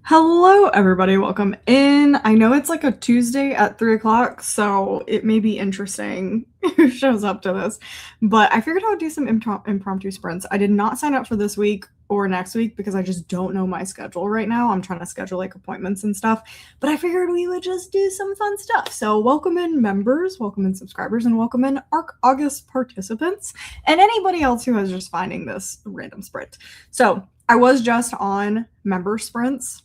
Hello, everybody. Welcome in. I know it's like a Tuesday at 3 o'clock, so it may be interesting who shows up to this, but I figured I would do some impromptu sprints. I did not sign up for this week or next week because I just don't know my schedule right now. I'm trying to schedule like appointments and stuff, but I figured we would just do some fun stuff. So, welcome in members, welcome in subscribers, and welcome in ARC August participants, and anybody else who is just finding this random sprint. So, I was just on member sprints.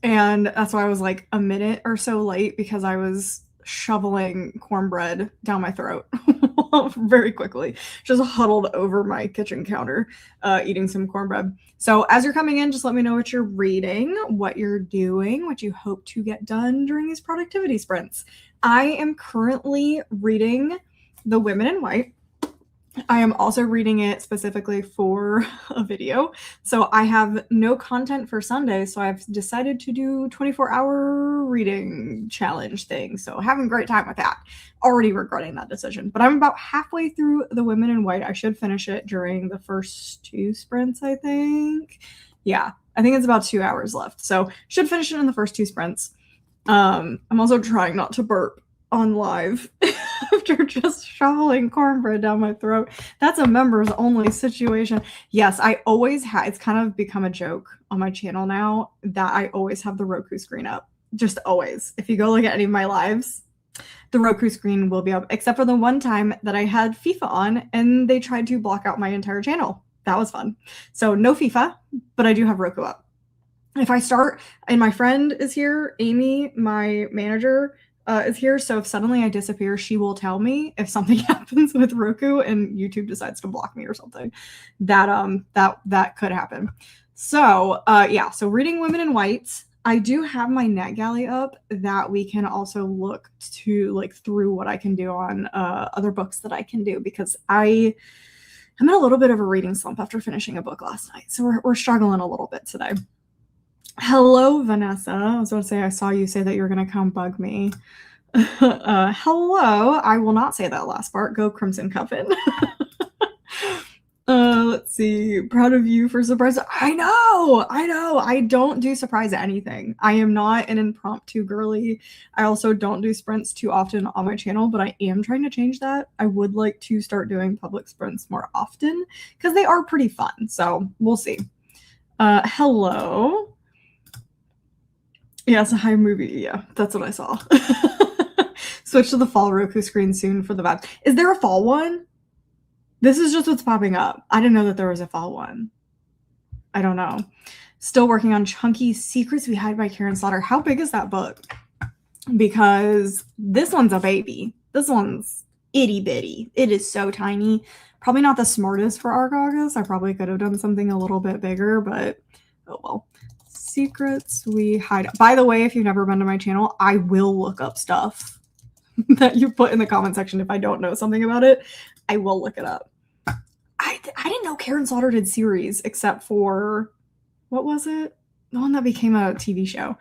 And that's why I was like a minute or so late because I was shoveling cornbread down my throat very quickly, just huddled over my kitchen counter, eating some cornbread. So as you're coming in, just let me know what you're reading, what you're doing, what you hope to get done during these productivity sprints. I am currently reading The Women in White. I am also reading it specifically for a video. So I have no content for Sunday, so I've decided to do 24-hour reading challenge thing. So having a great time with that. Already regretting that decision. But I'm about halfway through The Women in White. I should finish it during the first 2 sprints, I think. Yeah, I think it's about 2 hours left. So should finish it in the first 2 sprints. I'm also trying not to burp on live after just shoveling cornbread down my throat. That's a members only situation. Yes, I always have. It's kind of become a joke on my channel now that I always have the Roku screen up. Just always. If you go look at any of my lives, the Roku screen will be up, except for the one time that I had FIFA on and they tried to block out my entire channel. That was fun. So no FIFA, but I do have Roku up. If I start, and my friend is here, Amy, my manager, is here. So if suddenly I disappear, she will tell me if something happens with Roku and YouTube decides to block me or something. That could happen. So yeah, so reading Women in White. I do have my NetGalley up that we can also look to like through what I can do on other books that I can do because I'm in a little bit of a reading slump after finishing a book last night. So we're struggling a little bit today. Hello, Vanessa. I was about to say, I saw you say that you're going to come bug me. Hello. I will not say that last part. Go Crimson Coven. Let's see. Proud of you for surprise. I know. I don't do surprise anything. I am not an impromptu girly. I also don't do sprints too often on my channel, but I am trying to change that. I would like to start doing public sprints more often because they are pretty fun. So we'll see. Hello. Yeah, it's a high movie. Yeah, that's what I saw. Switch to the fall Roku screen soon for the vibes. Is there a fall one? This is just what's popping up. I didn't know that there was a fall one. I don't know. Still working on Chunky Secrets We Hide by Karen Slaughter. How big is that book? Because this one's a baby. This one's itty bitty. It is so tiny. Probably not the smartest for ARC August. I probably could have done something a little bit bigger, but oh well. Secrets We Hide. By the way, if you've never been to my channel, I will look up stuff that you put in the comment section. If I don't know something about it, I will look it up. I didn't know Karen Slaughter did series except for, what was it? The one that became a TV show.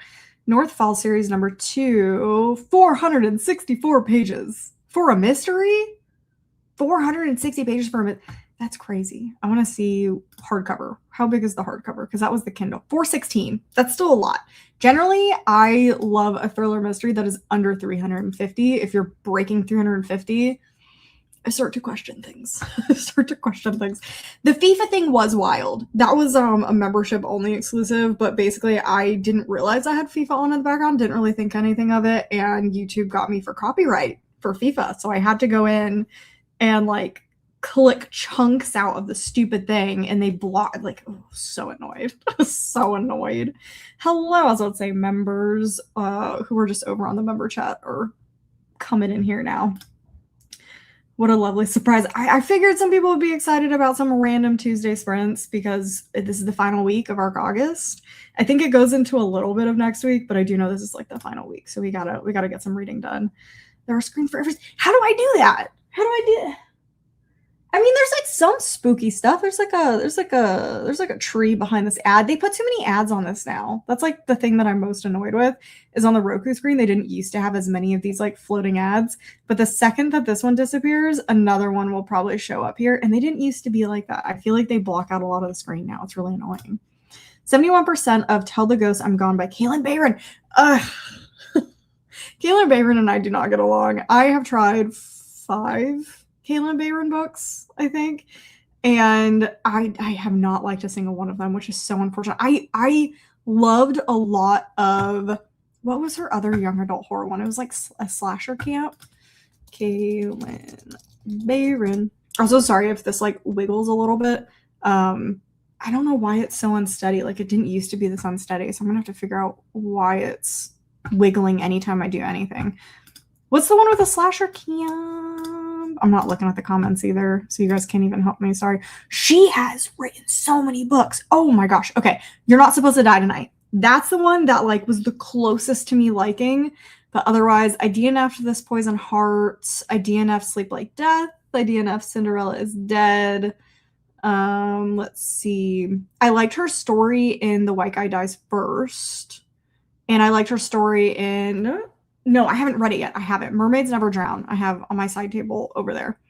North Fall series number 2, 464 pages for a mystery? 460 pages for a mystery. That's crazy. I want to see hardcover. How big is the hardcover? Because that was the Kindle. 416. That's still a lot. Generally, I love a thriller mystery that is under 350. If you're breaking 350, I start to question things. The FIFA thing was wild. That was a membership only exclusive, but basically I didn't realize I had FIFA on in the background, didn't really think anything of it, and YouTube got me for copyright for FIFA. So I had to go in and like click chunks out of the stupid thing and they block, like, oh, so annoyed. So annoyed. Hello, I was about to say members who are just over on the member chat or coming in here now. What a lovely surprise. I figured some people would be excited about some random Tuesday sprints because this is the final week of ARC August. I think it goes into a little bit of next week, but I do know this is like the final week. So we gotta get some reading done. There are screens for everything. How do I do that? How do I do it? I mean, there's like some spooky stuff. There's like a tree behind this ad. They put too many ads on this now. That's like the thing that I'm most annoyed with is on the Roku screen. They didn't used to have as many of these like floating ads, but the second that this one disappears, another one will probably show up here. And they didn't used to be like that. I feel like they block out a lot of the screen now. It's really annoying. 71% of Tell the Ghost I'm Gone by Kaylin Bayron. Ugh. Kaylin Bayron and I do not get along. I have tried 5 Kaylin Bayron books, I think, and I have not liked a single one of them, which is so unfortunate. I loved a lot of, what was her other young adult horror one? It was like a slasher camp. Kaylin Bayron. Also, sorry if this like wiggles a little bit. I don't know why it's so unsteady. Like, it didn't used to be this unsteady, so I'm gonna have to figure out why it's wiggling anytime I do anything. What's the one with the slasher camp? I'm not looking at the comments either, so you guys can't even help me. Sorry. She has written so many books. Oh my gosh. Okay, You're Not Supposed to Die Tonight. That's the one that like was the closest to me liking, but otherwise, I DNF'd This Poison Heart. I DNF'd Sleep Like Death. I DNF'd Cinderella Is Dead. Let's see. I liked her story in The White Guy Dies First. And I liked her story in, no, I haven't read it yet. I haven't. Mermaids Never Drown. I have on my side table over there.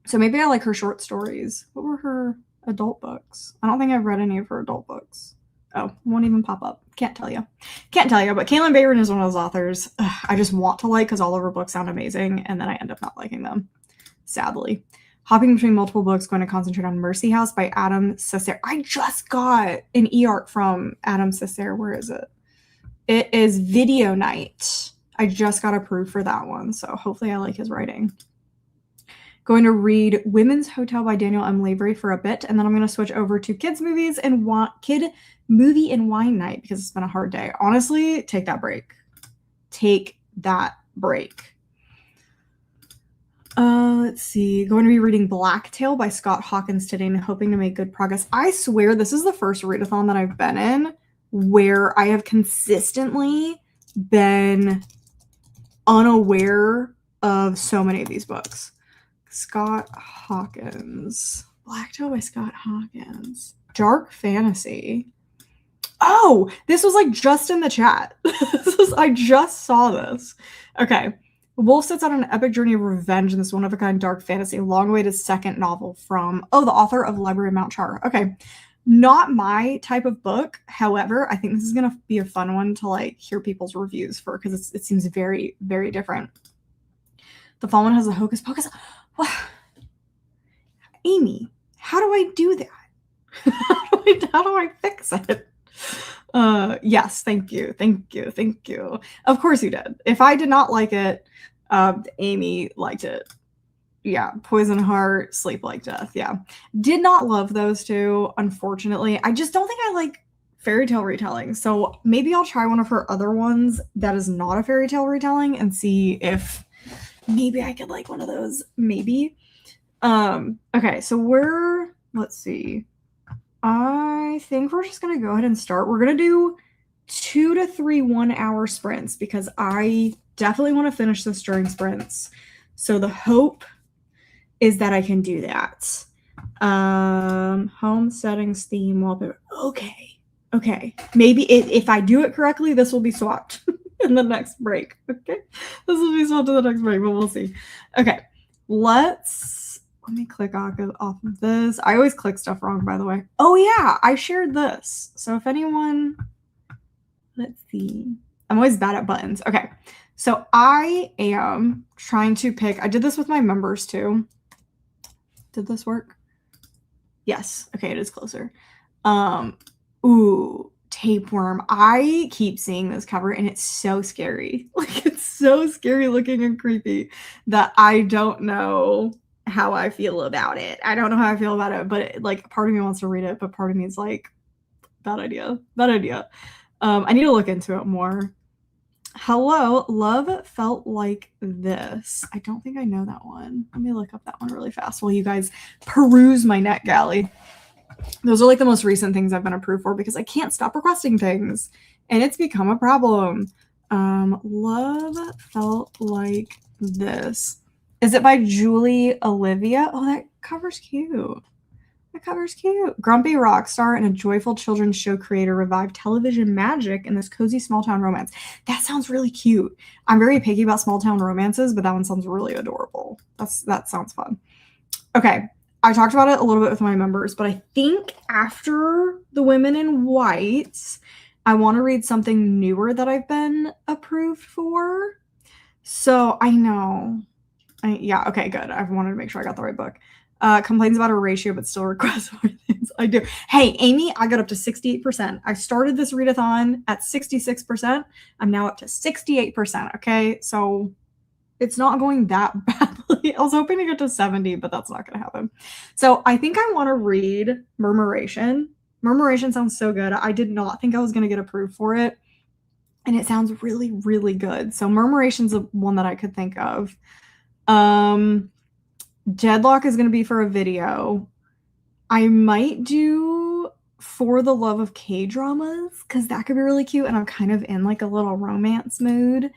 So maybe I like her short stories. What were her adult books? I don't think I've read any of her adult books. Oh, won't even pop up. Can't tell you. Can't tell you, but Kaylin Bayron is one of those authors I just want to like because all of her books sound amazing, and then I end up not liking them, sadly. Hopping between multiple books, going to concentrate on Mercy House by Adam Cesare. I just got an e-arc from Adam Cesare. Where is it? It is Video Night. I just got approved for that one, so hopefully I like his writing. Going to read Women's Hotel by Daniel M. Lavery for a bit, and then I'm going to switch over to Kids Movies and Kid Movie and Wine Night because it's been a hard day. Honestly, take that break. Take that break. Let's see. Going to be reading Blacktail by Scott Hawkins today and hoping to make good progress. I swear this is the first readathon that I've been in where I have consistently been unaware of so many of these books. Scott Hawkins. Blacktail by Scott Hawkins. Dark fantasy. Oh, this was like just in the chat. I just saw this. Okay. Wolf sets out on an epic journey of revenge in this one-of-a-kind dark fantasy, long-awaited second novel from, the author of Library of Mount Char. Okay, not my type of book. However, I think this is going to be a fun one to, like, hear people's reviews for, because it seems very, very different. The fall one has a hocus pocus. Amy, how do I do that? How do I fix it? Yes, thank you. Of course you did. If I did not like it, Amy liked it. Yeah, Poison Heart, Sleep Like Death. Yeah, did not love those two, unfortunately. I just don't think I like fairy tale retelling. So maybe I'll try one of her other ones that is not a fairy tale retelling and see if maybe I could like one of those. Maybe. Okay, so let's see. I think we're just going to go ahead and start. We're going to do 2 to 3 1-hour sprints because I definitely want to finish this during sprints. So the hope is that I can do that. Home settings, theme, wallpaper. Okay. Maybe if I do it correctly, this will be swapped in the next break. Okay. This will be swapped in the next break, but we'll see. Okay. Let me click off of this. I always click stuff wrong, by the way. Oh, yeah. I shared this. So if anyone... Let's see. I'm always bad at buttons. Okay. So I am trying to pick... I did this with my members, too. Did this work? Yes. Okay, it is closer. Ooh, Tapeworm. I keep seeing this cover, and it's so scary. Like, it's so scary looking and creepy that I don't know how I feel about it. I don't know how I feel about it, but like part of me wants to read it, but part of me is like, bad idea. I need to look into it more. Hello, Love Felt Like This. I don't think I know that one. Let me look up that one really fast while you guys peruse my NetGalley. Those are like the most recent things I've been approved for because I can't stop requesting things and it's become a problem. Love Felt Like This. Is it by Julie Olivia? Oh, that cover's cute. Grumpy rock star and a joyful children's show creator revive television magic in this cozy small town romance. That sounds really cute. I'm very picky about small town romances, but that one sounds really adorable. That sounds fun. Okay. I talked about it a little bit with my members, but I think after The Women in White, I want to read something newer that I've been approved for. So I know. Yeah, okay, good. I wanted to make sure I got the right book. Complains about a ratio, but still requests more things. I do. Hey, Amy, I got up to 68%. I started this readathon at 66%. I'm now up to 68%, okay? So it's not going that badly. I was hoping to get to 70, but that's not going to happen. So I think I want to read Murmuration. Murmuration sounds so good. I did not think I was going to get approved for it, and it sounds really, really good. So Murmuration's one that I could think of. Deadlock is going to be for a video. I might do For the Love of K-Dramas, because that could be really cute, and I'm kind of in like a little romance mood.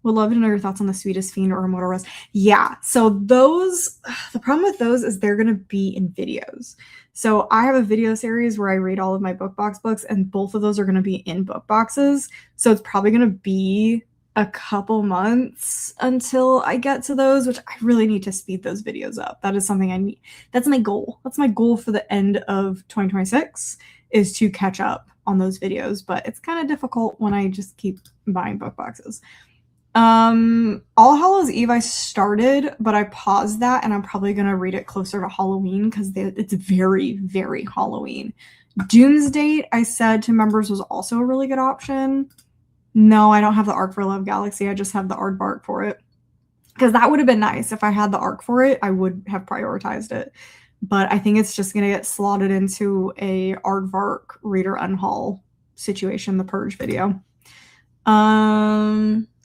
Would love to know your thoughts on The Sweetest Fiend or Immortal Rose. Yeah, so those, the problem with those is they're going to be in videos. So I have a video series where I read all of my book box books, and both of those are going to be in book boxes. So it's probably going to be a couple months until I get to those, which I really need to speed those videos up. That is something I need. That's my goal. That's my goal for the end of 2026, is to catch up on those videos. But it's kind of difficult when I just keep buying book boxes. All Hallows Eve I started, but I paused that, and I'm probably going to read it closer to Halloween because it's very, very Halloween. Doomsday, I said to members, was also a really good option. No, I don't have the Arc for Love Galaxy. I just have the Aardvark for it. Because that would have been nice. If I had the Arc for it, I would have prioritized it. But I think it's just going to get slotted into a Aardvark Reader Unhaul situation, the Purge video.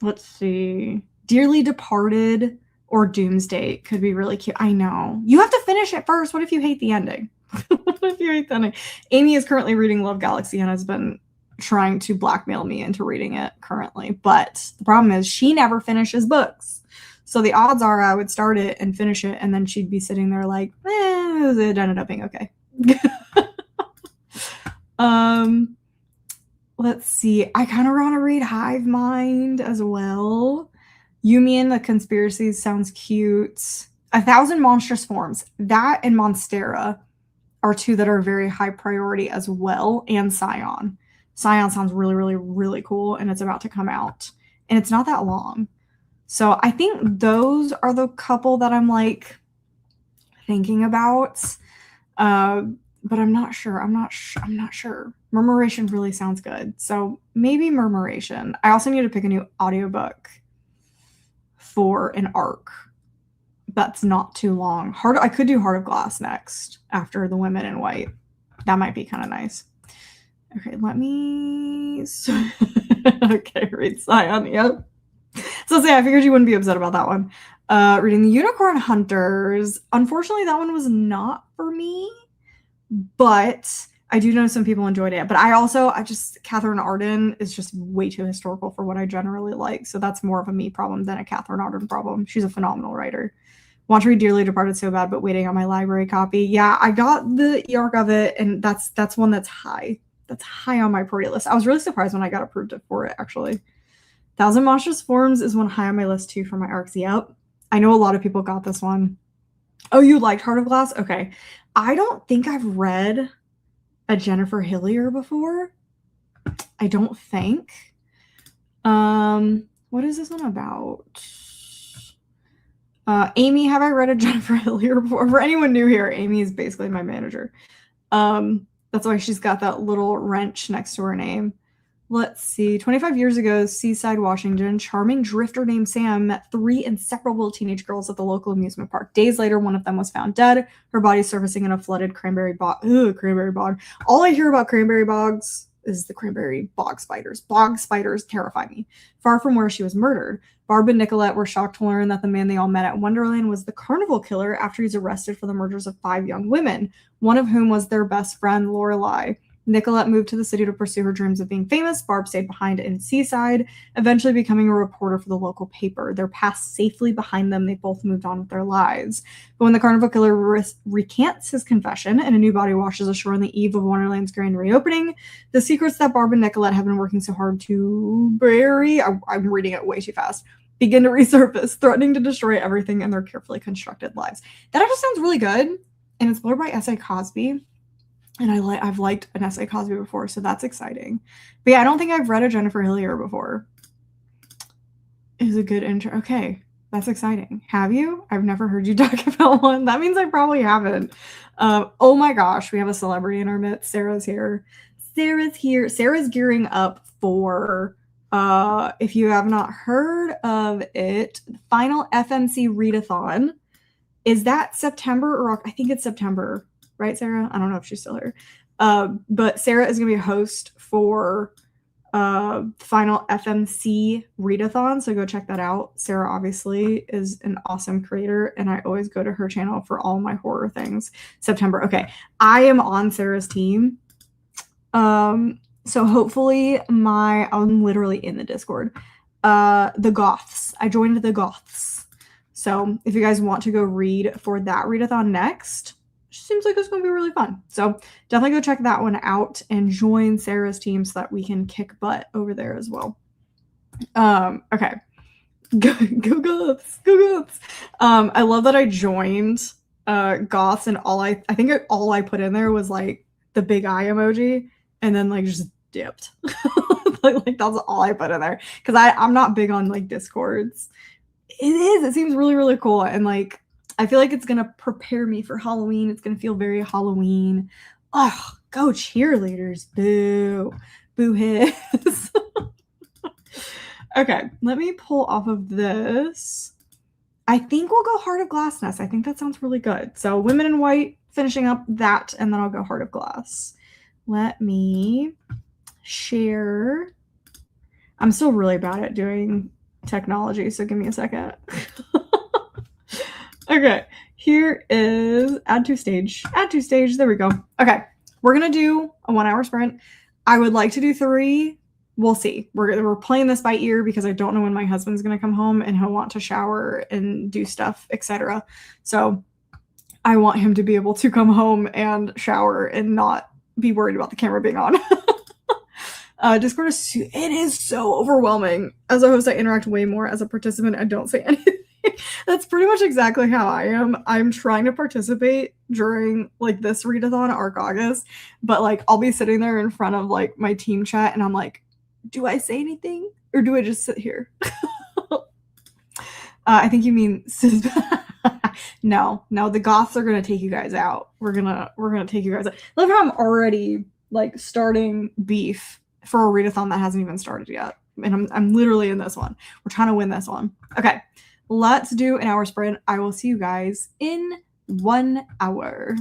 Let's see. Dearly Departed or Doomsday could be really cute. I know. You have to finish it first. What if you hate the ending? What if you hate the ending? Amy is currently reading Love Galaxy and has been trying to blackmail me into reading it currently. But the problem is she never finishes books. So the odds are I would start it and finish it, and then she'd be sitting there like, it ended up being okay. Let's see. I kind of want to read Hive Mind as well. Yumi and the Conspiracies sounds cute. 1,000 Monstrous Forms. That and Monstera are two that are very high priority as well, and Scion. Scion sounds really, really, really cool, and it's about to come out. And it's not that long. So I think those are the couple that I'm like thinking about. But I'm not sure. I'm not sure. Murmuration really sounds good. So maybe Murmuration. I also need to pick a new audiobook for an arc that's not too long. I could do Heart of Glass next after The Women in White. That might be kind of nice. Okay, let me... okay, read Scion, yep. So I figured you wouldn't be upset about that one. Reading The Unicorn Hunters. Unfortunately, that one was not for me, but I do know some people enjoyed it. But Catherine Arden is just way too historical for what I generally like. So that's more of a me problem than a Catherine Arden problem. She's a phenomenal writer. Want to read Dearly Departed so bad, but waiting on my library copy. Yeah, I got the e-arc of it, and that's one that's high. That's high on my priority list. I was really surprised when I got approved for it, actually. 1,000 Monstrous Forms is one high on my list, too, for my arcs. Yep. I know a lot of people got this one. Oh, you liked Heart of Glass? Okay. I don't think I've read a Jennifer Hillier before. I don't think. What is this one about? Amy, have I read a Jennifer Hillier before? For anyone new here, Amy is basically my manager. That's why she's got that little wrench next to her name. Let's see. 25 years ago, Seaside, Washington, charming drifter named Sam met 3 inseparable teenage girls at the local amusement park. Days later, one of them was found dead, her body surfacing in a flooded cranberry bog. Cranberry bog. All I hear about cranberry bogs is the cranberry bog spiders. Bog spiders terrify me. Far from where she was murdered, Barb and Nicolette were shocked to learn that the man they all met at Wonderland was the carnival killer after he's arrested for the murders of 5 young women, one of whom was their best friend, Lorelai. Nicolette moved to the city to pursue her dreams of being famous. Barb stayed behind in Seaside, eventually becoming a reporter for the local paper. Their past safely behind them, they both moved on with their lives. But when the carnival killer recants his confession and a new body washes ashore on the eve of Wonderland's grand reopening, the secrets that Barb and Nicolette have been working so hard to bury, I'm reading it way too fast, begin to resurface, threatening to destroy everything in their carefully constructed lives. That actually sounds really good. and it's blurred by S.A. Cosby. And I've liked an S.A. Cosby before, so that's exciting. But yeah, I don't think I've read a Jennifer Hillier before. Is a good intro. Okay, that's exciting. Have you? I've never heard you talk about one. That means I probably haven't. Oh my gosh, we have a celebrity in our midst. Sarah's here. Sarah's here. Sarah's gearing up for, if you have not heard of it, final FMC readathon. Is that September or I think it's September, right, Sarah? I don't know if she's still here. But Sarah is going to be a host for final FMC readathon, so go check that out. Sarah obviously is an awesome creator, and I always go to her channel for all my horror things. September. Okay, I am on Sarah's team. So hopefully I'm literally in the Discord. The Goths. I joined the Goths. So if you guys want to go read for that readathon next, seems like it's going to be really fun. So definitely go check that one out and join Sarah's team so that we can kick butt over there as well. Okay. Go Goths. Go Goths. I love that I joined Goths, and all I put in there was like the big eye emoji and then like just dipped. like that's all I put in there because I'm not big on like Discords. It seems really, really cool, and like I feel like it's gonna prepare me for Halloween. It's gonna feel very Halloween. Oh, go cheerleaders. Boo. Boo hiss. Okay, let me pull off of this. I think we'll go Heart of Glassness. I think that sounds really good. So Women in White, finishing up that, and then I'll go Heart of Glass. Let me share. I'm still really bad at doing technology, so give me a second. Okay, here is add to stage. Add to stage. There we go. Okay, we're gonna do a 1 hour sprint. I would like to do 3. We'll see. We're playing this by ear because I don't know when my husband's gonna come home and he'll want to shower and do stuff, etc. So I want him to be able to come home and shower and not be worried about the camera being on. Discord is so overwhelming. As a host, I interact way more. As a participant, I don't say anything. That's pretty much exactly how I am. I'm trying to participate during like this readathon, Arc August, but like I'll be sitting there in front of like my team chat and I'm like, do I say anything or do I just sit here? I think you mean no, the Goths are gonna take you guys out. We're gonna take you guys out. Look how I'm already like starting beef for a readathon that hasn't even started yet. And I'm literally in this one. We're trying to win this one. Okay, let's do an hour sprint. I will see you guys in 1 hour.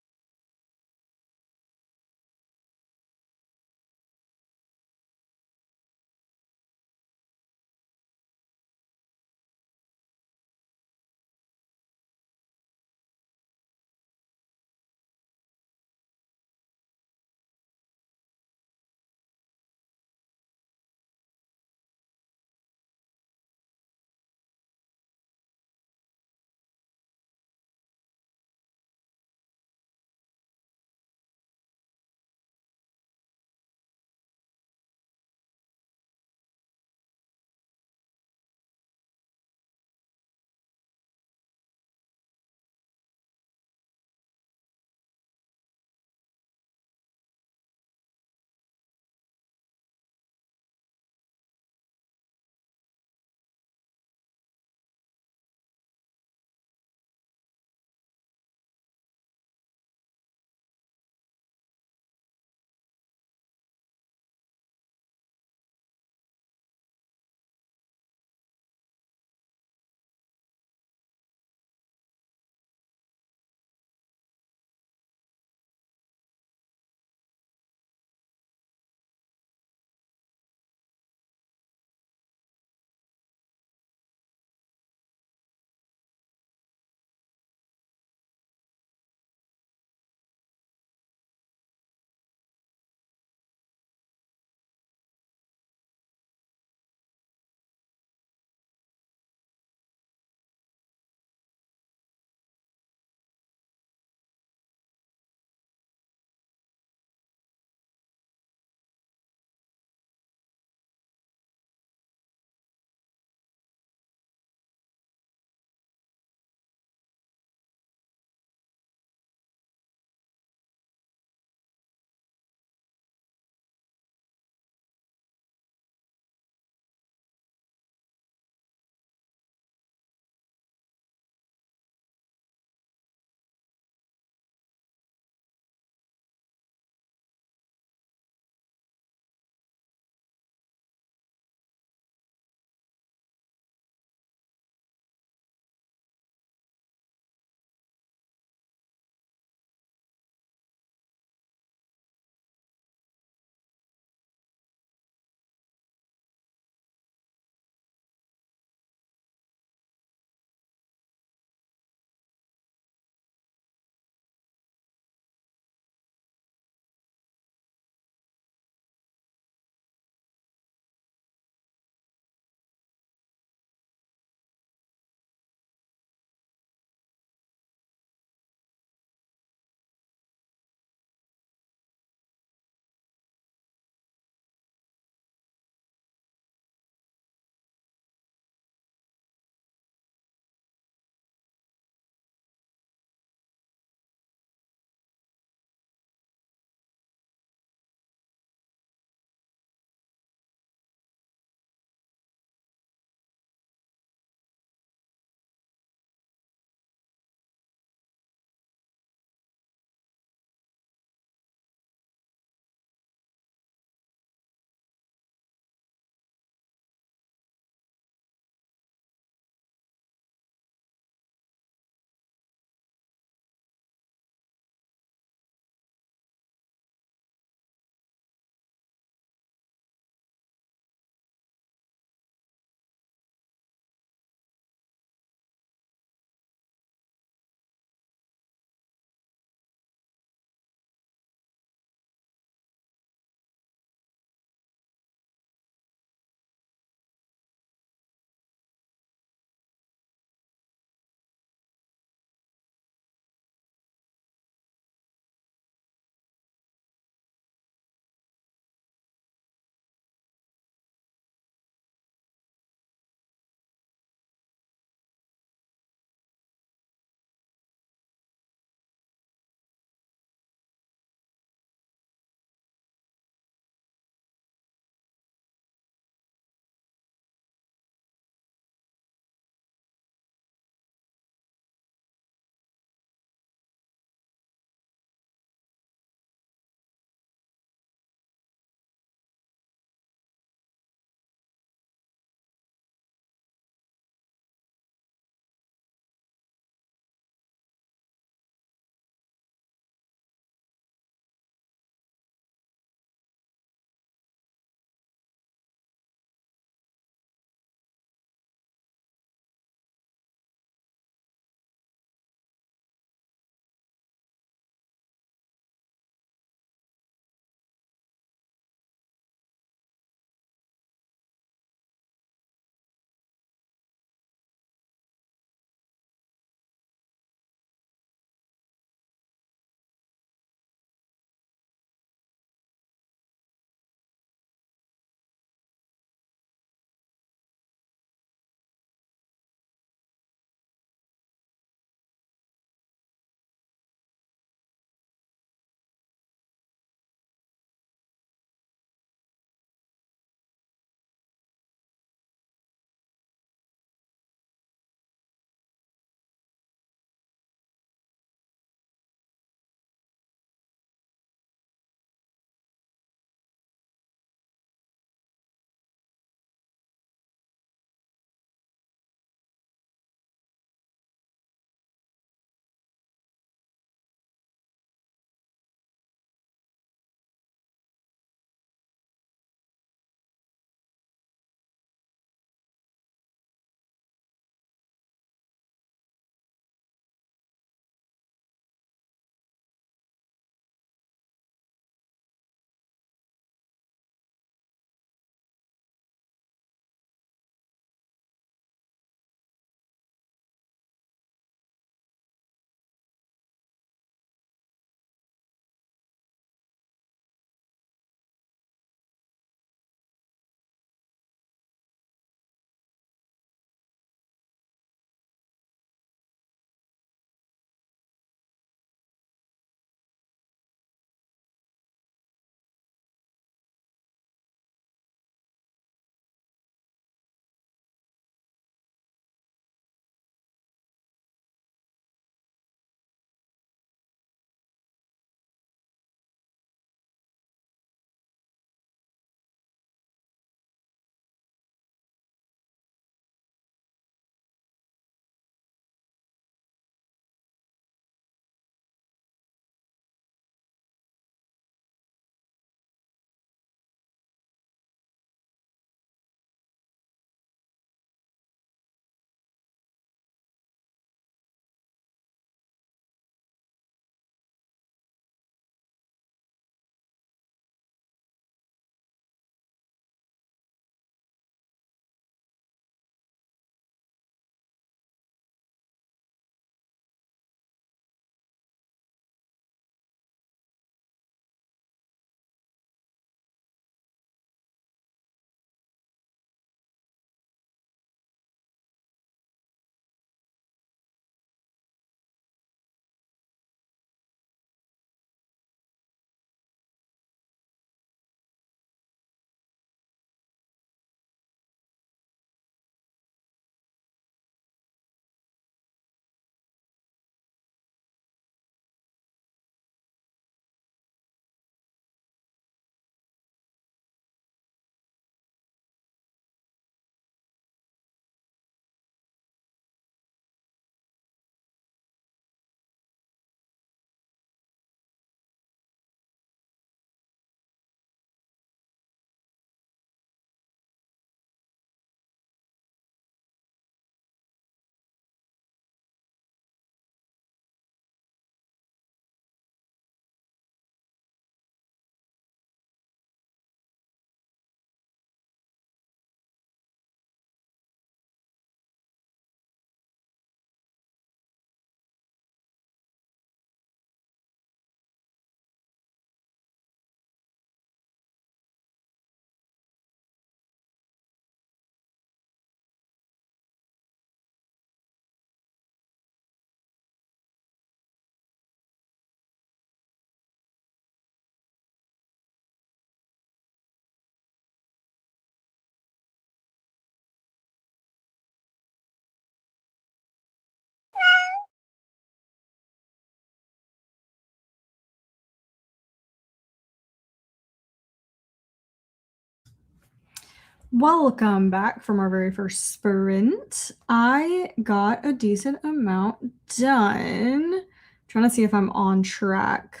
Welcome back from our very first sprint. I got a decent amount done. Trying to see if I'm on track.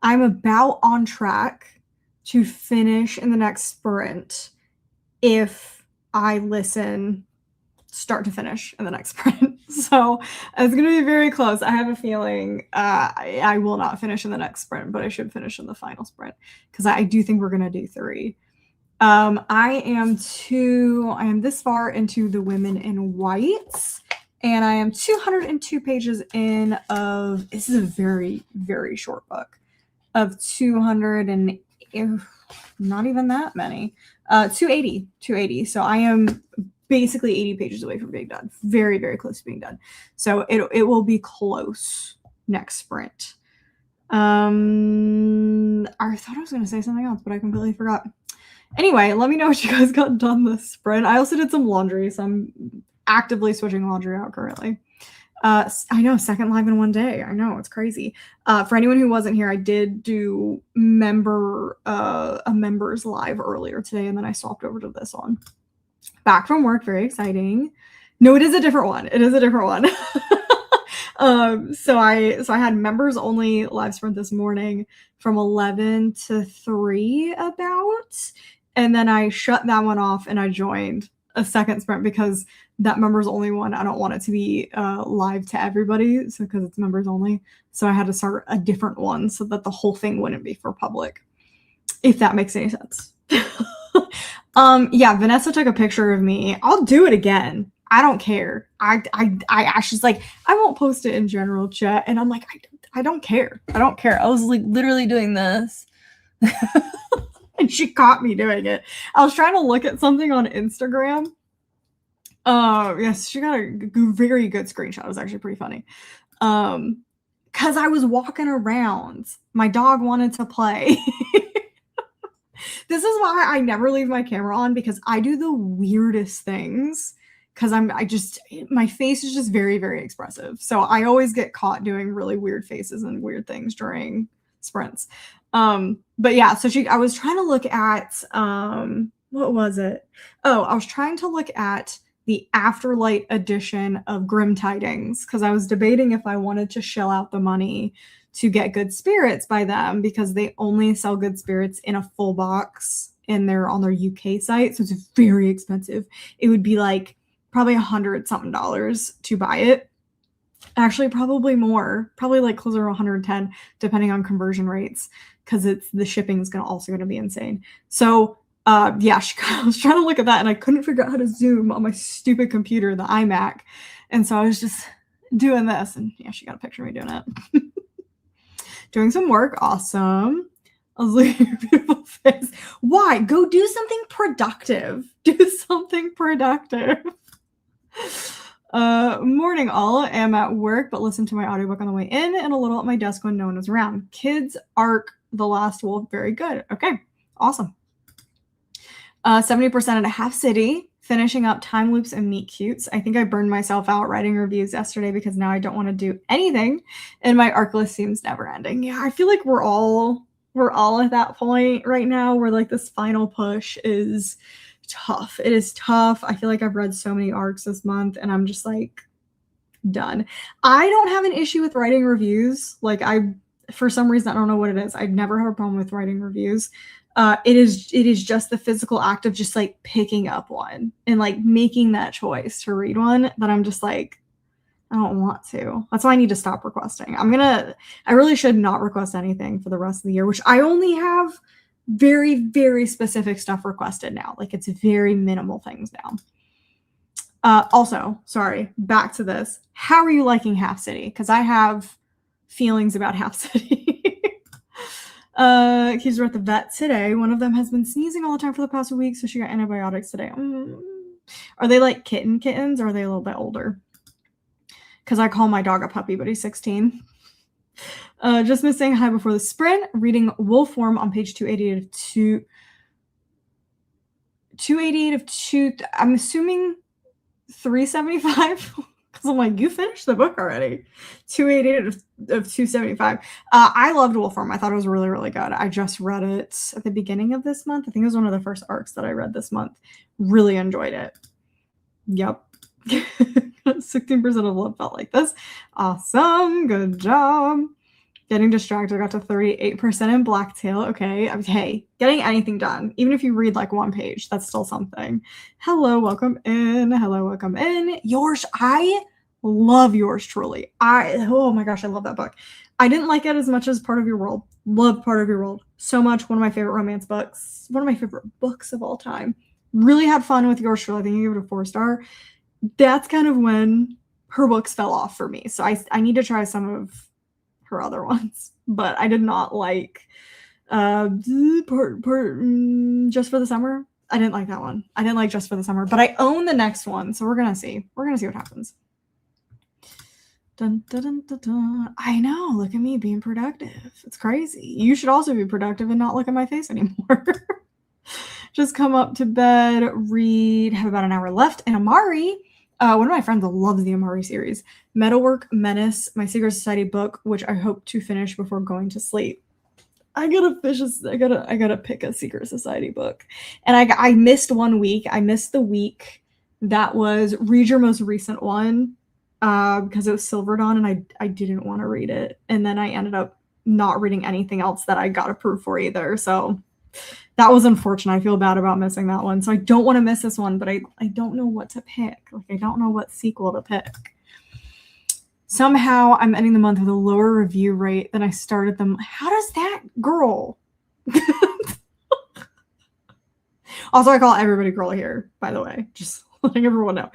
I'm about on track to finish in the next sprint if I listen start to finish in the next sprint. So it's going to be very close. I have a feeling I will not finish in the next sprint, but I should finish in the final sprint because I do think we're going to do 3. I am this far into the Women in Whites, and I am 202 pages in of, this is a very, very short book, of 200 and not even that many, 280. So I am basically 80 pages away from being done. Very, very close to being done. So it will be close next sprint. I thought I was going to say something else, but I completely forgot. Anyway, let me know what you guys got done this sprint. I also did some laundry, so I'm actively switching laundry out currently. I know, second live in one day. I know, it's crazy. For anyone who wasn't here, I did do a members live earlier today, and then I swapped over to this one. Back from work, very exciting. No, it is a different one. It is a different one. So I had members only live sprint this morning from 11 to 3 about, and then I shut that one off and I joined a second sprint because that members only one, I don't want it to be live to everybody, so because it's members only. So I had to start a different one so that the whole thing wouldn't be for public, if that makes any sense. Yeah, Vanessa took a picture of me. I'll do it again. I don't care. She's like, I won't post it in general chat. And I'm like, I don't care. I don't care. I was like literally doing this. And she caught me doing it. I was trying to look at something on Instagram. Yes, she got a very good screenshot. It was actually pretty funny. Because I was walking around. My dog wanted to play. This is why I never leave my camera on, because I do the weirdest things. Because my face is just very, very expressive. So I always get caught doing really weird faces and weird things during sprints. But yeah, so I was trying to look at, what was it? Oh, I was trying to look at the Afterlight edition of Grim Tidings, because I was debating if I wanted to shell out the money to get Good Spirits by them, because they only sell Good Spirits in a full box on their UK site. So it's very expensive. It would be like probably $100-something to buy it. Actually, probably more, probably like closer to 110, depending on conversion rates, because the shipping is also going to be insane. So yeah, I was trying to look at that and I couldn't figure out how to zoom on my stupid computer, the iMac. And so I was just doing this, and yeah, she got a picture of me doing it. Doing some work. Awesome. I was looking at your beautiful face. Why? Go do something productive. Do something productive. Morning all. I am at work, but listen to my audiobook on the way in and a little at my desk when no one is around. Kids arc The Last Wolf. Very good. Okay. Awesome. 70% at a half city. Finishing up Time Loops and Meet Cutes. I think I burned myself out writing reviews yesterday because now I don't want to do anything, and my arc list seems never ending. Yeah, I feel like we're all at that point right now where like this final push is tough. It is tough. I feel like I've read so many arcs this month and I'm just like done. I don't have an issue with writing reviews. Like for some reason, I don't know what it is. I'd never have a problem with writing reviews. It is just the physical act of just like picking up one and like making that choice to read one that I'm just like, I don't want to. That's why I need to stop requesting. I really should not request anything for the rest of the year, which I only have very, very specific stuff requested now. Like it's very minimal things now. Also, sorry, back to this. How are you liking Half City? Because I have feelings about Half City. Kids were at the vet today. One of them has been sneezing all the time for the past week, so she got antibiotics today. Are they like kittens, or are they a little bit older? Because I call my dog a puppy, but he's 16. Just missing hi before the sprint. Reading Wolfworm on page 288 of 288 of 2. I'm assuming 375. Because I'm like, you finished the book already. 288 of 275. I loved Wolfram. I thought it was really, really good. I just read it at the beginning of this month. I think it was one of the first arcs that I read this month. Really enjoyed it. Yep. 16% of love felt like this. Awesome. Good job. Getting distracted. I got to 38% in Blacktail. Okay. Hey, getting anything done, even if you read like one page, that's still something. Hello, welcome in. Hello, welcome in. Yours, I love Yours Truly. Oh my gosh, I love that book. I didn't like it as much as Part of Your World. Love Part of Your World so much. One of my favorite romance books. One of my favorite books of all time. Really had fun with Yours Truly. I think I gave it a 4-star. That's kind of when her books fell off for me. So I need to try some of her other ones, but I did not like Just for the Summer. I didn't like that one. I didn't like Just for the Summer, but I own the next one, so we're gonna see what happens. Dun, dun, dun, dun, dun. I know, look at me being productive. It's crazy. You should also be productive and not look at my face anymore. Just come up to bed, read, have about an hour left, and Amari, one of my friends loves the Amari series. Metalwork Menace, my Secret Society book, which I hope to finish before going to sleep. I gotta pick a Secret Society book. And I missed 1 week. I missed the week that was read your most recent one, because it was Silver Dawn and I didn't want to read it. And then I ended up not reading anything else that I got approved for either. So that was unfortunate. I feel bad about missing that one. So I don't want to miss this one, but I don't know what to pick. Like, I don't know what sequel to pick. Somehow I'm ending the month with a lower review rate than I started them. How does that, girl? Also, I call everybody girl here, by the way. Just letting everyone know.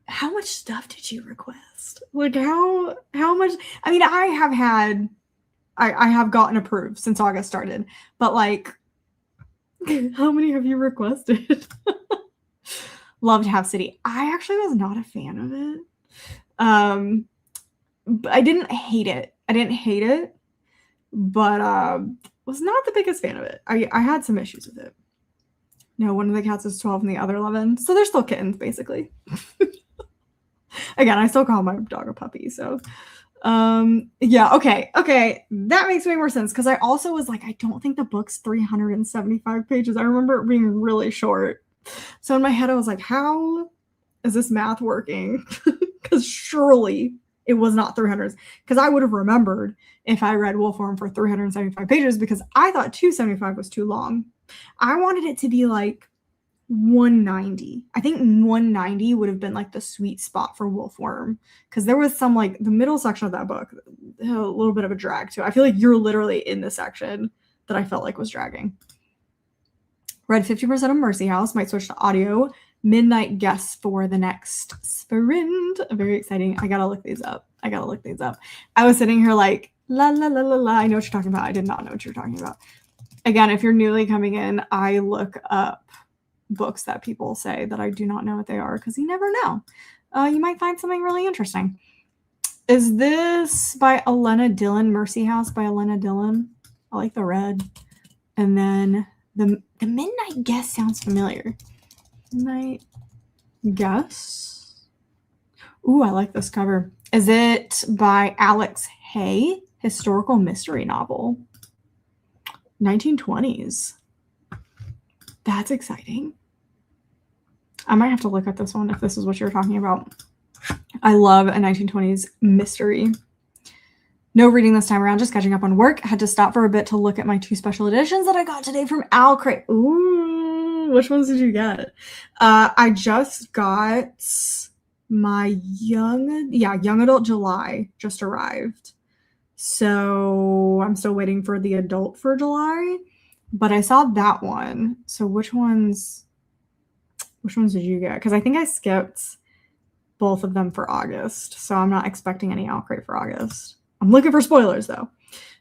How much stuff did you request? Like, how much? I mean, I have gotten approved since August started, but like, how many have you requested? Loved Half City. I actually was not a fan of it. But I didn't hate it. But was not the biggest fan of it. I had some issues with it. No, one of the cats is 12 and the other 11. So they're still kittens, basically. Again, I still call my dog a puppy, so yeah, okay, that makes way more sense, because I also was like, I don't think the book's 375 pages. I remember it being really short, so in my head I was like, how is this math working? Because surely it was not 300, because I would have remembered if I read Wolfram for 375 pages, because I thought 275 was too long. I wanted it to be like 190. I think 190 would have been like the sweet spot for Wolfworm, because there was some, like, the middle section of that book had a little bit of a drag to it. I feel like you're literally in the section that I felt like was dragging. Read 50% of Mercy House. Might switch to audio. Midnight Guests for the next sprint. Very exciting. I gotta look these up. I was sitting here like, la la la la la. I know what you're talking about. I did not know what you're talking about. Again, if you're newly coming in, I look up books that people say that I do not know what they are, because you never know. You might find something really interesting. Is this by Elena Dillon? Mercy House by Elena Dillon. I like the red. And then the Midnight Guest sounds familiar. Midnight Guest. Ooh, I like this cover. Is it by Alex Hay? Historical mystery novel. 1920s. That's exciting. I might have to look at this one if this is what you're talking about. I love a 1920s mystery. No reading this time around, just catching up on work. Had to stop for a bit to look at my 2 special editions that I got today from Owl Crate. Ooh, which ones did you get? I just got my young adult July just arrived. So I'm still waiting for the adult for July, but I saw that one. So which ones did you get? Because I think I skipped both of them for August, so I'm not expecting any Owl Crate for August. I'm looking for spoilers, though.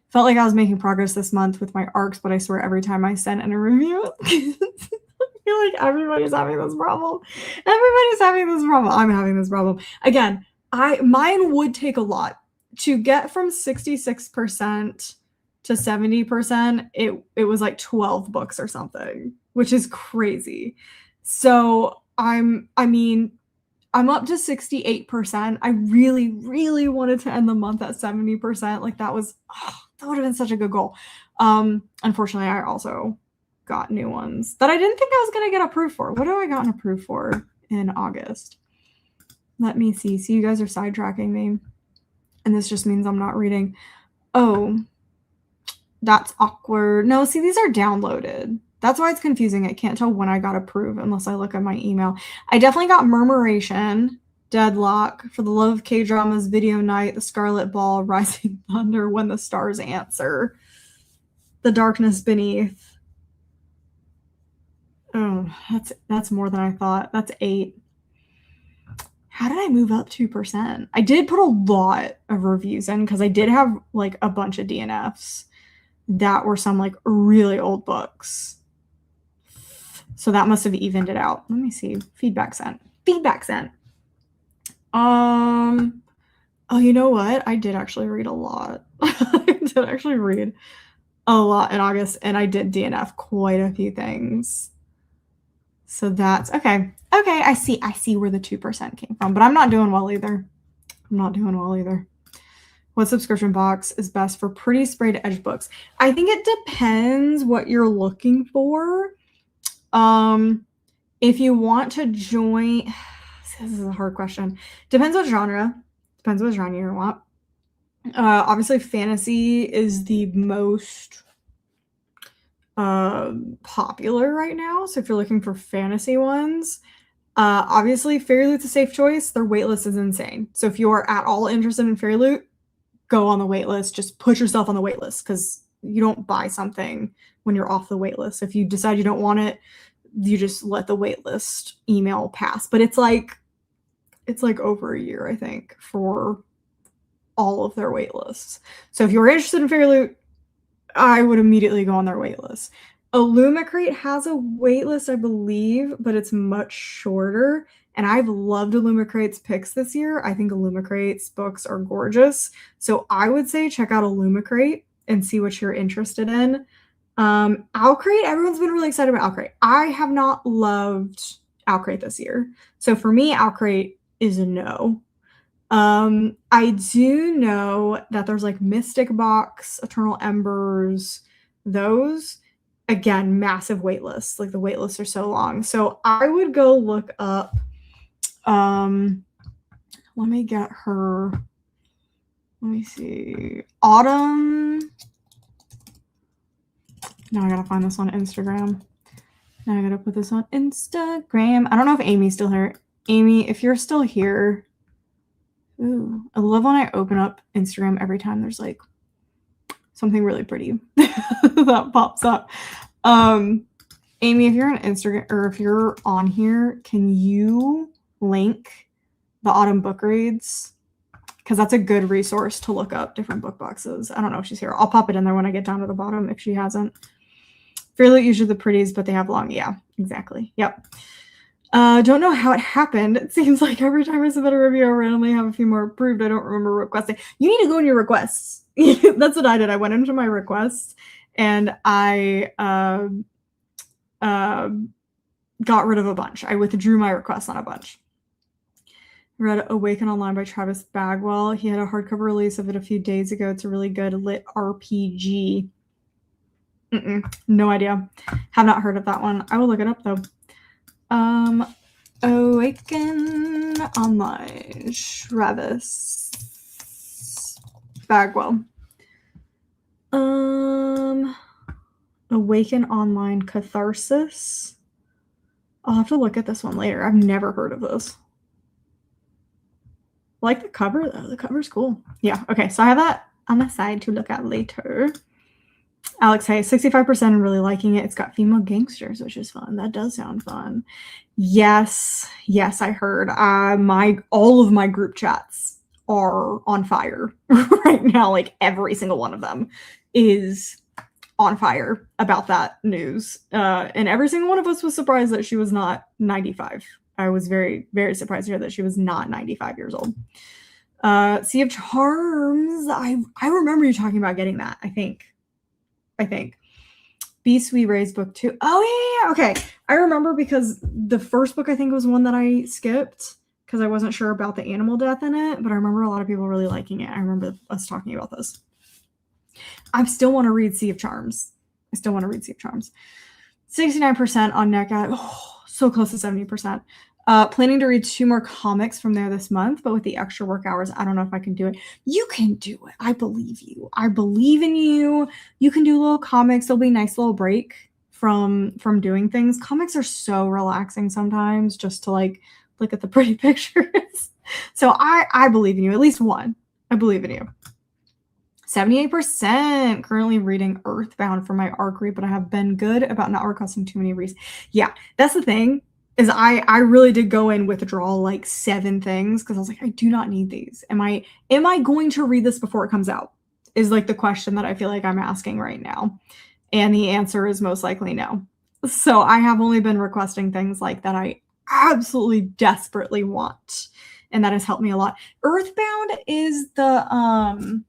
Felt like I was making progress this month with my arcs, but I swear every time I send in a review, I feel like everybody's having this problem. I'm having this problem. Again, mine would take a lot. To get from 66% to 70%, it was like 12 books or something, which is crazy. So I mean, I'm up to 68%. I really, really wanted to end the month at 70%. Like that would have been such a good goal. Unfortunately, I also got new ones that I didn't think I was going to get approved for. What have I gotten approved for in August? Let me see. See, you guys are sidetracking me. And this just means I'm not reading. Oh, that's awkward. No, see, these are downloaded. That's why it's confusing. I can't tell when I got approved unless I look at my email. I definitely got Murmuration, Deadlock, For the Love of K-Dramas, Video Night, The Scarlet Ball, Rising Thunder, When the Stars Answer, The Darkness Beneath. Oh, that's more than I thought. That's 8. How did I move up 2%? I did put a lot of reviews in because I did have like a bunch of DNFs that were some like really old books. So that must have evened it out. Let me see. Feedback sent. Feedback sent. Oh, you know what? I did actually read a lot. I did actually read a lot in August, and I did DNF quite a few things. So that's okay. Okay, I see where the 2% came from, but I'm not doing well either. What subscription box is best for pretty sprayed edge books? I think it depends what you're looking for. If you want to join, this is a hard question. Depends what genre you want. Obviously fantasy is the most popular right now. So if you're looking for fantasy ones, obviously Fairy Loot's a safe choice. Their waitlist is insane. So if you are at all interested in Fairy Loot, go on the waitlist. Just put yourself on the waitlist because you don't buy something when you're off the waitlist. If you decide you don't want it, you just let the waitlist email pass. But it's like over a year, I think, for all of their waitlists. So if you're interested in Fairy Loot, I would immediately go on their waitlist. Illumicrate has a waitlist, I believe, but it's much shorter. And I've loved Illumicrate's picks this year. I think Illumicrate's books are gorgeous. So I would say check out Illumicrate and see what you're interested in. Owlcrate, everyone's been really excited about Owlcrate. I have not loved Owlcrate this year. So for me, Owlcrate is a no. I do know that there's like Mystic Box, Eternal Embers, those, again, massive wait lists. Like the wait lists are so long. So I would go look up, let me get her, let me see, Autumn. Now I gotta find this on Instagram. Now I gotta put this on Instagram. I don't know if Amy's still here. Amy, if you're still here, ooh, I love when I open up Instagram every time there's like something really pretty that pops up. Amy, if you're on Instagram or if you're on here, can you link the autumn book reads? Because that's a good resource to look up different book boxes. I don't know if she's here. I'll pop it in there when I get down to the bottom if she hasn't. Fairly usually the pretties, but they have long. Yeah, exactly. Yep. Don't know how it happened. It seems like every time I submit a review, I randomly have a few more approved. I don't remember requesting. You need to go in your requests. That's what I did. I went into my requests and I got rid of a bunch. I withdrew my requests on a bunch. Read Awaken Online by Travis Bagwell. He had a hardcover release of it a few days ago. It's a really good lit RPG. No idea. Have not heard of that one. I will look it up though. Awaken Online, Travis Bagwell. Awaken Online Catharsis. I'll have to look at this one later. I've never heard of this. I like the cover though. The cover's cool. Yeah, okay, so I have that on the side to look at later. Alex, hey, 65% and really liking it. It's got female gangsters, which is fun. That does sound fun. Yes, I heard. All of my group chats are on fire right now. Like every single one of them is on fire about that news. And every single one of us was surprised that she was not 95. I was very, very surprised to hear that she was not 95 years old. Sea of Charms. I remember you talking about getting that, I think. Beast We Raised book 2. Oh, yeah. Okay. I remember because the first book, I think, was one that I skipped because I wasn't sure about the animal death in it, but I remember a lot of people really liking it. I remember us talking about this. I still want to read Sea of Charms. 69% on NetGalley. Oh, so close to 70%. Planning to read 2 more comics from there this month, but with the extra work hours, I don't know if I can do it. You can do it. I believe you. I believe in you. You can do little comics. There'll be a nice little break from doing things. Comics are so relaxing sometimes, just to like look at the pretty pictures. So I believe in you. At least one. I believe in you. 78% currently reading Earthbound for my ARC read, but I have been good about not requesting too many reads. Yeah, that's the thing, is I really did go in withdrawal like 7 things because I was like, I do not need these. Am I going to read this before it comes out? Is like the question that I feel like I'm asking right now. And the answer is most likely no. So I have only been requesting things like that I absolutely desperately want. And that has helped me a lot. Earthbound is the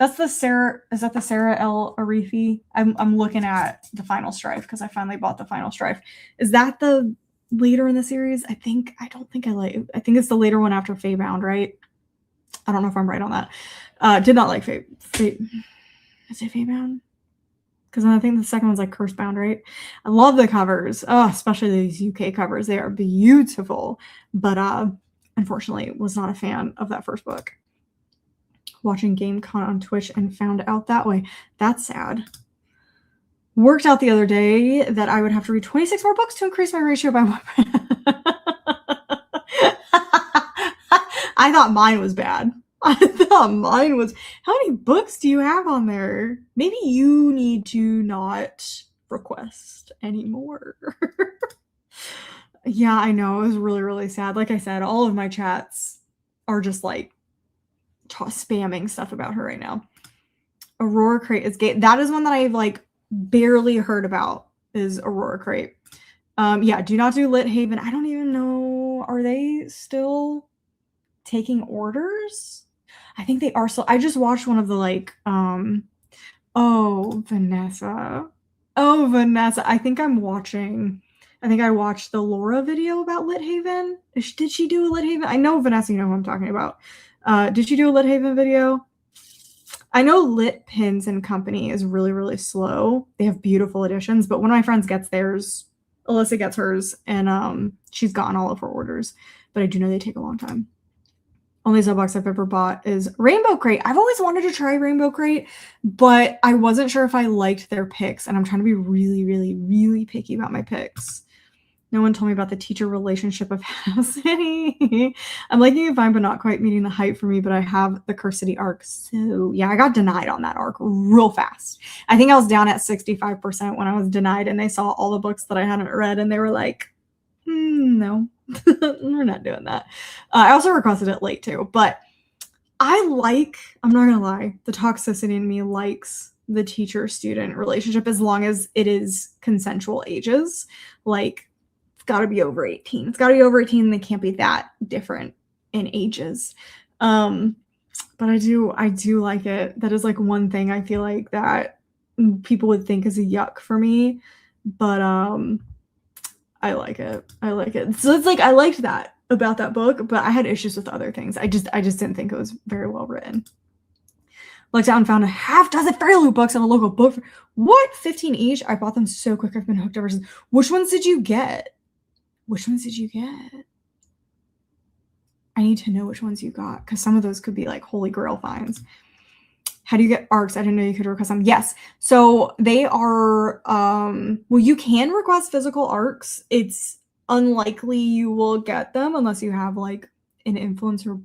is that the Sarah L. Arifi? I'm looking at the Final Strife because I finally bought the Final Strife. Is that the later in the series? I think it's the later one after Feybound, right? I don't know if I'm right on that. Did not like Fey. Is it Feybound? Because I think the second one's like Cursebound, right? I love the covers. Oh, especially these UK covers. They are beautiful. But unfortunately was not a fan of that first book. Watching GameCon on Twitch and found out that way. That's sad. Worked out the other day that I would have to read 26 more books to increase my ratio by 1. I thought mine was bad. How many books do you have on there? Maybe you need to not request anymore. Yeah, I know. It was really, really sad. Like I said, all of my chats are just like spamming stuff about her right now. Aurora Crate is gay. That is one that I've like barely heard about, is Aurora Crate. Yeah, do not do Lit Haven. I don't even know. Are they still taking orders? I think they are still. I just watched one of the like, oh, Vanessa. I think I watched the Laura video about Lit Haven. Did she do a Lit Haven? I know, Vanessa, you know who I'm talking about. Did she do a Lit Haven video? I know Lit Pins and Company is really, really slow. They have beautiful editions, but one of my friends gets theirs. Alyssa gets hers, and she's gotten all of her orders. But I do know they take a long time. Only Zubbox I've ever bought is Rainbow Crate. I've always wanted to try Rainbow Crate, but I wasn't sure if I liked their picks, and I'm trying to be really, really, really picky about my picks. No one told me about the teacher relationship of House City. I'm liking it fine, but not quite meeting the hype for me, but I have the Curse City arc. So yeah, I got denied on that arc real fast. I think I was down at 65% when I was denied, and they saw all the books that I hadn't read, and they were like, no, we're not doing that. I also requested it late too, but I'm not gonna lie, the toxicity in me likes the teacher-student relationship as long as it is consensual ages. Like, it's got to be over 18. It's got to be over 18. They can't be that different in ages. But I do like it. That is like one thing I feel like that people would think is a yuck for me, but I like it. So it's like I liked that about that book, but I had issues with other things. I just didn't think it was very well written. Looked out and found a half dozen Fairy Loot books in a local book. What? 15 each? I bought them so quick. I've been hooked ever since. Which ones did you get? I need to know which ones you got, because some of those could be like holy grail finds. How do you get arcs? I didn't know you could request them. Yes. So they are, well, you can request physical arcs. It's unlikely you will get them unless you have like an influencer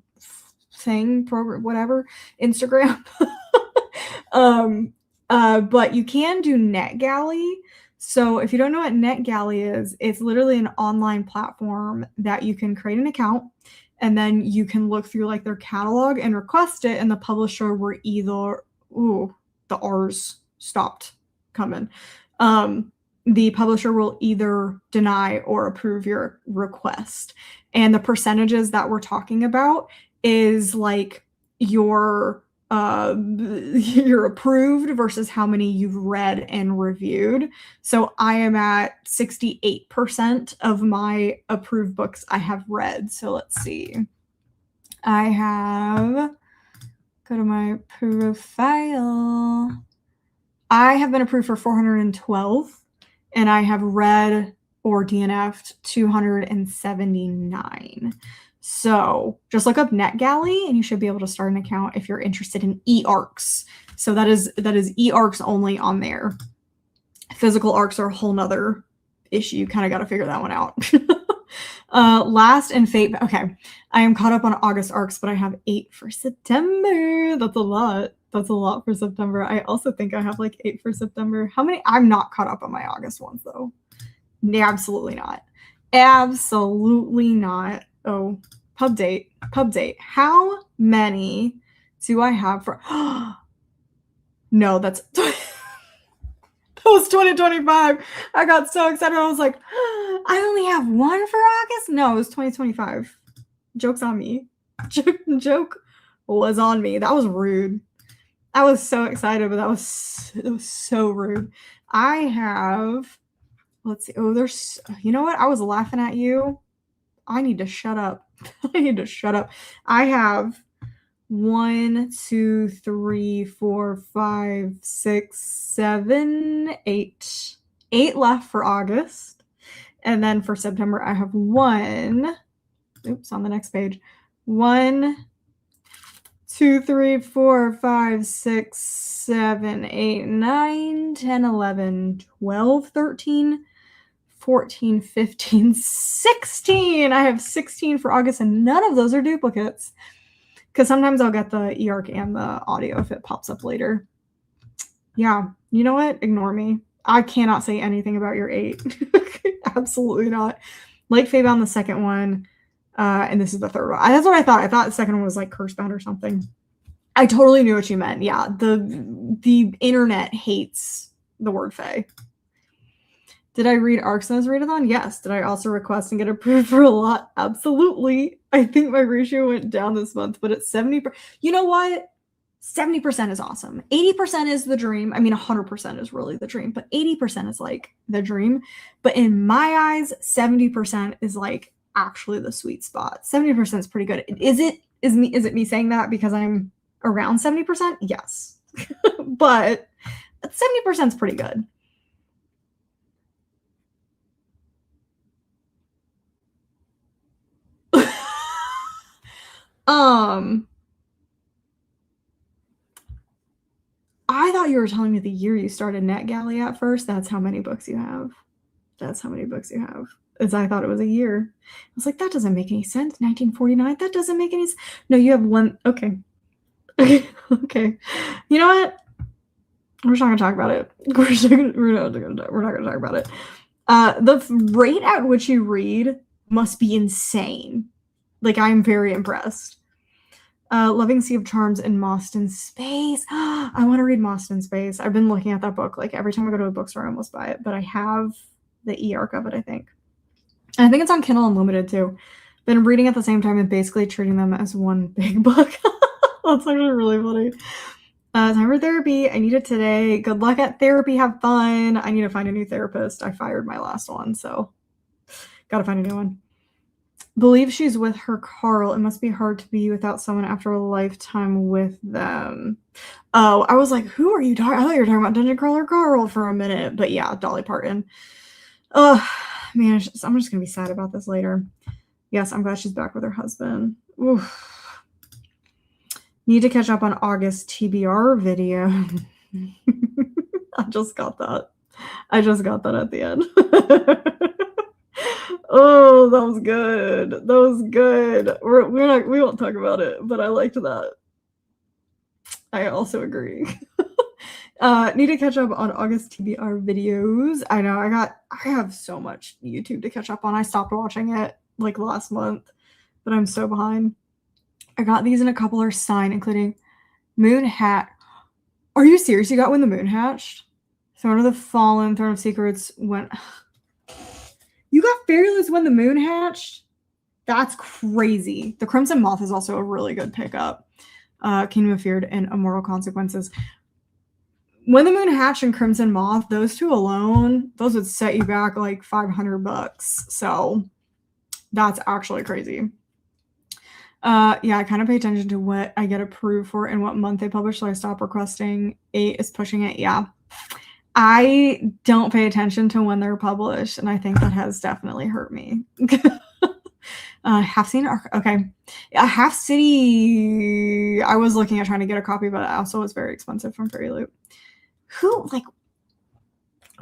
thing, program, whatever, Instagram. But you can do NetGalley. So if you don't know what NetGalley is, it's literally an online platform that you can create an account, and then you can look through like their catalog and request it, and the publisher will either, the R's stopped coming. The publisher will either deny or approve your request. And the percentages that we're talking about is like your you're approved versus how many you've read and reviewed. So I am at 68% of my approved books I have read. So let's see. I have, go to my profile. I have been approved for 412, and I have read or DNF'd 279. So just look up NetGalley and you should be able to start an account if you're interested in e-arcs. So that is e-arcs only on there. Physical arcs are a whole nother issue. You kind of got to figure that one out. Last and Fate. Okay. I am caught up on August arcs, but I have 8 for September. That's a lot. That's a lot for September. I also think I have like 8 for September. How many? I'm not caught up on my August ones though. Absolutely not. Absolutely not. Oh, pub date. How many do I have for? No, that's that was 2025. I got so excited. I was like, I only have 1 for August. No, it was 2025. Joke's on me. Joke was on me. That was rude. I was so excited, but it was so rude. I have, let's see. Oh, there's, you know what? I was laughing at you. I need to shut up. I have 1, 2, 3, 4, 5, 6, 7, 8. 8 left for August. And then for September, I have 1. Oops, on the next page. 1, 2, 3, 4, 5, 6, 7, 8, 9, 10, 11, 12, 13, 14, 15, 16. I have 16 for August, and none of those are duplicates. Because sometimes I'll get the e-arc and the audio if it pops up later. Yeah, you know what? Ignore me. I cannot say anything about your 8. Absolutely not. Like Faybound, the second one, and this is the third one. That's what I thought. I thought the second one was like Cursebound or something. I totally knew what you meant. Yeah, the internet hates the word Fae. Did I read arcs in this readathon? Yes. Did I also request and get approved for a lot? Absolutely. I think my ratio went down this month, but it's 70%. You know what? 70% is awesome. 80% is the dream. I mean, 100% is really the dream, but 80% is like the dream. But in my eyes, 70% is like actually the sweet spot. 70% is pretty good. Is it me saying that because I'm around 70%? Yes. But 70% is pretty good. I thought you were telling me the year you started NetGalley at first. That's how many books you have. As I thought it was a year. I was like, that doesn't make any sense. 1949. That doesn't make any sense. No, you have 1. Okay. Okay. You know what? We're just not gonna talk about it. We're not gonna talk about it. The rate at which you read must be insane. Like, I'm very impressed. Loving Sea of Charms and Lost in Space. I want to read Lost in Space. I've been looking at that book. Like, every time I go to a bookstore, I almost buy it. But I have the e-arc of it, I think. And I think it's on Kindle Unlimited, too. Been reading at the same time and basically treating them as one big book. That's actually really funny. Time for therapy. I need it today. Good luck at therapy. Have fun. I need to find a new therapist. I fired my last one, so gotta find a new one. Believe she's with her Carl. It must be hard to be without someone after a lifetime with them. Oh, I was like, who are you talking? I thought you were talking about Dungeon Crawler Carl for a minute. But yeah, Dolly Parton. Oh, man, I'm just going to be sad about this later. Yes, I'm glad she's back with her husband. Oof. Need to catch up on August TBR video. I just got that. At the end. Oh, that was good. We won't talk about it, but I liked that. I also agree. Need to catch up on August TBR videos. I know I have so much YouTube to catch up on. I stopped watching it like last month, but I'm so behind. I got these and a couple are signed, including Moon Hat. Are you serious? You got When the Moon Hatched? Throne of the Fallen, Throne of Secrets, when... You got Fearless When the Moon Hatched? That's crazy. The Crimson Moth is also a really good pickup. Kingdom of Fear and Immortal Consequences. When the Moon Hatched and Crimson Moth, those two alone, those would set you back like $500. So that's actually crazy. Yeah, I kind of pay attention to what I get approved for and what month they publish, so I stop requesting. 8 is pushing it. Yeah. I don't pay attention to when they're published, and I think that has definitely hurt me. Half City, okay. Half City, I was looking at trying to get a copy, but it also was very expensive from Fairy Loot. Who, like,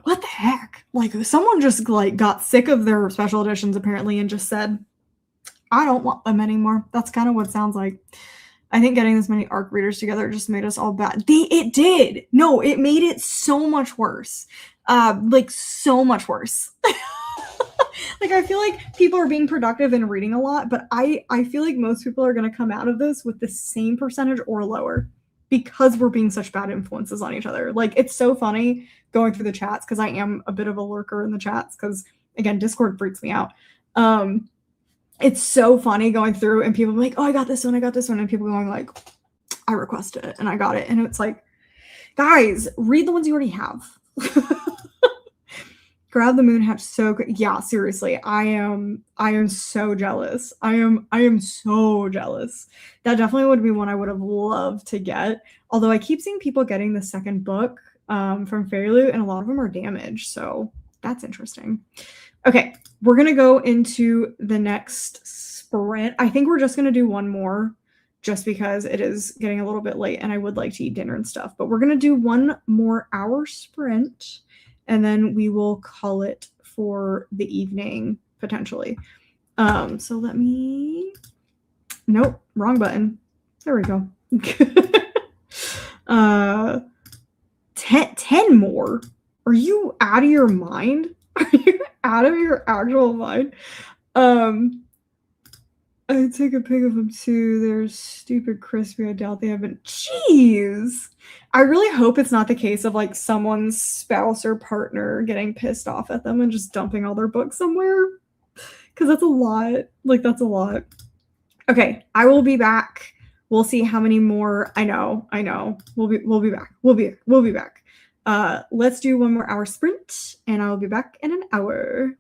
what the heck? Like, someone just, like, got sick of their special editions, apparently, and just said, I don't want them anymore. That's kind of what it sounds like. I think getting this many ARC readers together just made us all bad. It did. No, it made it so much worse. Like, so much worse. Like, I feel like people are being productive and reading a lot, but I feel like most people are going to come out of this with the same percentage or lower because we're being such bad influences on each other. Like, it's so funny going through the chats because I am a bit of a lurker in the chats because, again, Discord freaks me out. It's so funny going through and people like, oh, I got this one, and people going like, I requested it and I got it. And it's like, guys, read the ones you already have. Grab the Moon Hatch so good. Yeah, seriously. I am so jealous. I am so jealous. That definitely would be one I would have loved to get. Although I keep seeing people getting the second book from Fairy Loot, and a lot of them are damaged. So that's interesting. Okay, we're gonna go into the next sprint. I think we're just gonna do one more just because it is getting a little bit late and I would like to eat dinner and stuff. But we're gonna do one more hour sprint and then we will call it for the evening potentially. So let me, nope, wrong button. There we go. 10 more. Are you out of your mind? Are you out of your actual mind? I take a pic of them too. They're stupid crispy. I doubt they haven't. Jeez. I really hope it's not the case of like someone's spouse or partner getting pissed off at them and just dumping all their books somewhere. Because that's a lot. Like, that's a lot. Okay, I will be back. We'll see how many more. I know. We'll be back. We'll be back. Let's do one more hour sprint, and I'll be back in an hour.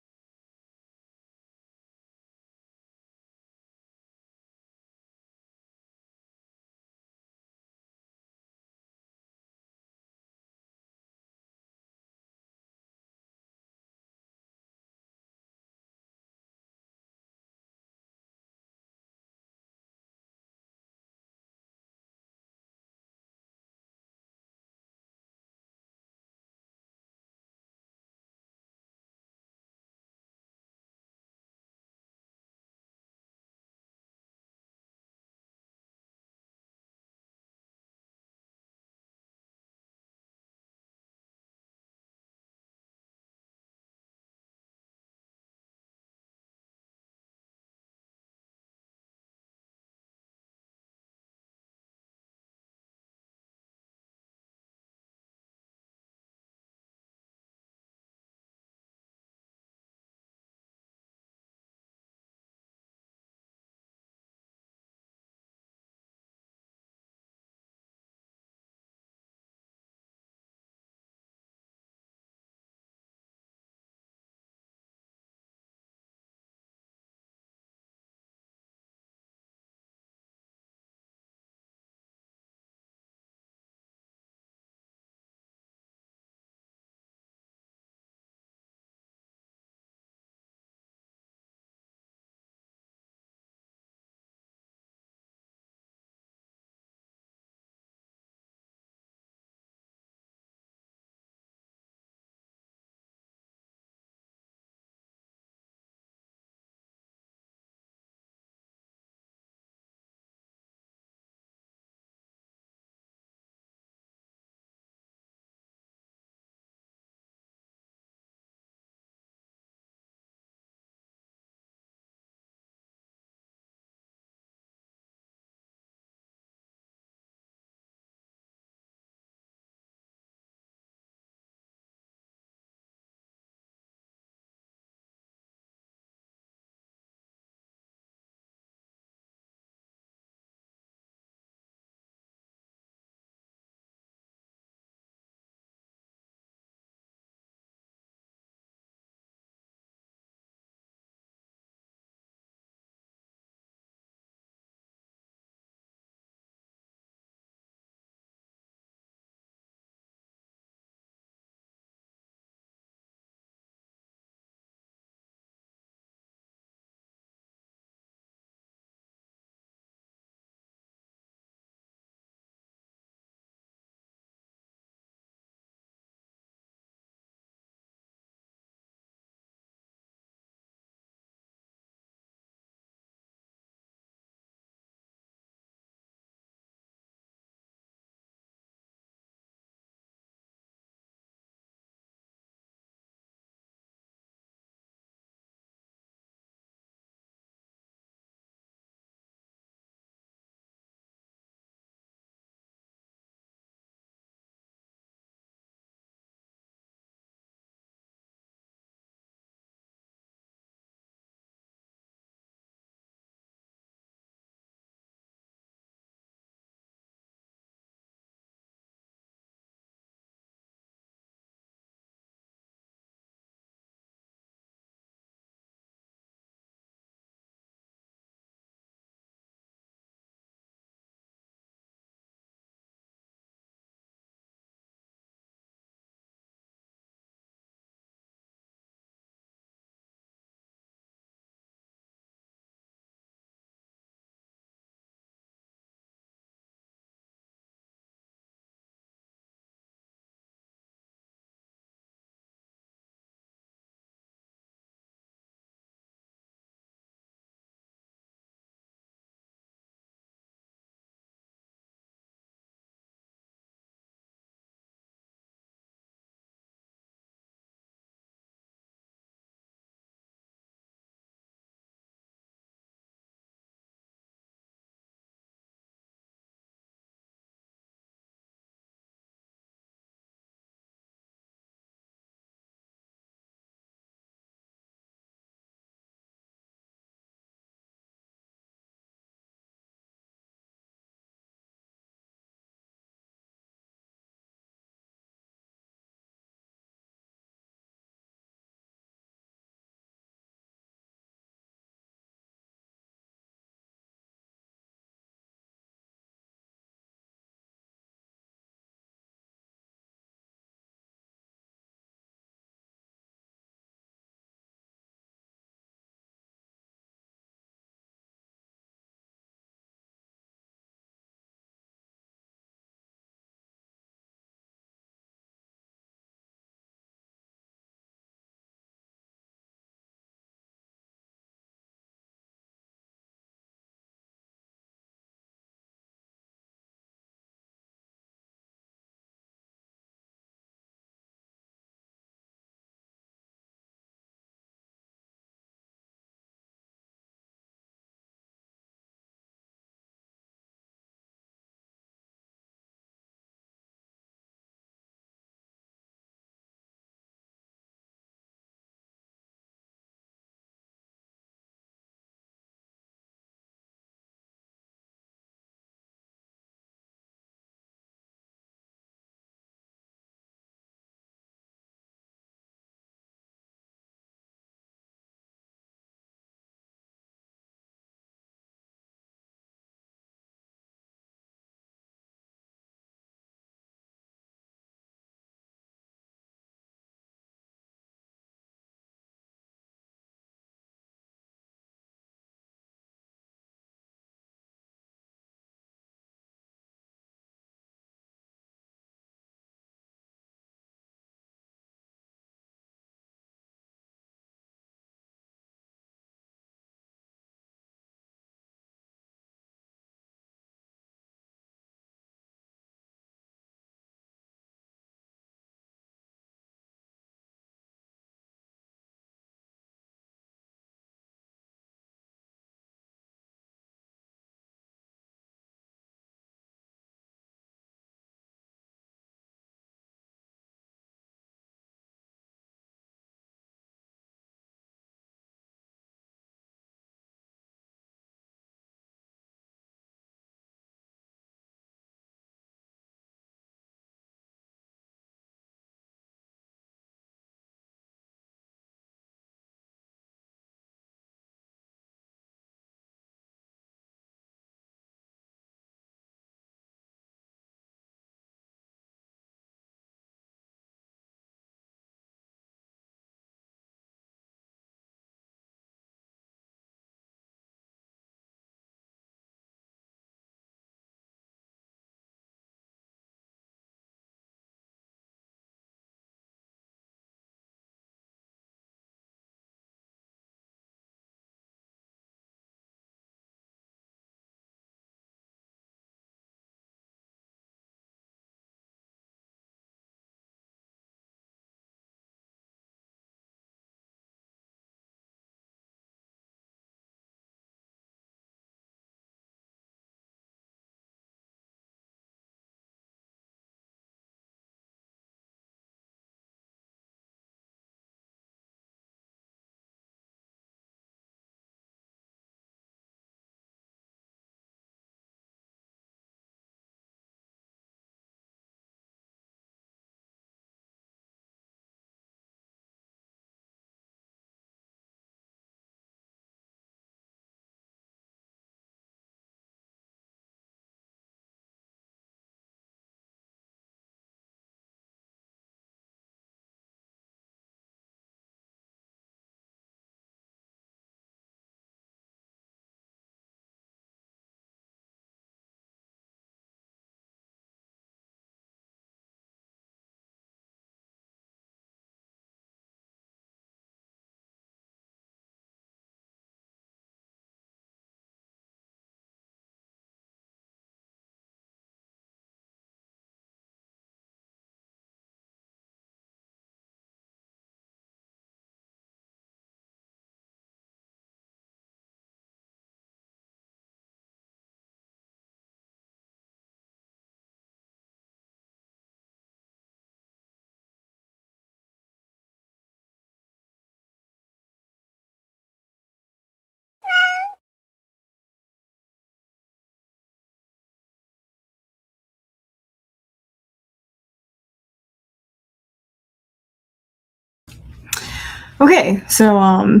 Okay, so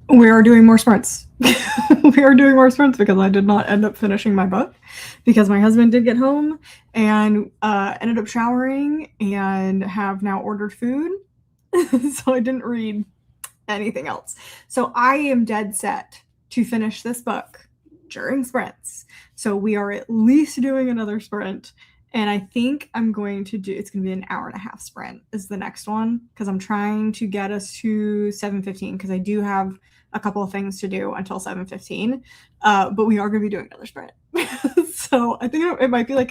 we are doing more sprints. We are doing more sprints because I did not end up finishing my book because my husband did get home and ended up showering and have now ordered food. So I didn't read anything else. So I am dead set to finish this book during sprints. So we are at least doing another sprint. And I think I'm going to do, it's going to be an hour and a half sprint is the next one because I'm trying to get us to 7:15 because I do have a couple of things to do until 7:15. But we are going to be doing another sprint. So I think it might be like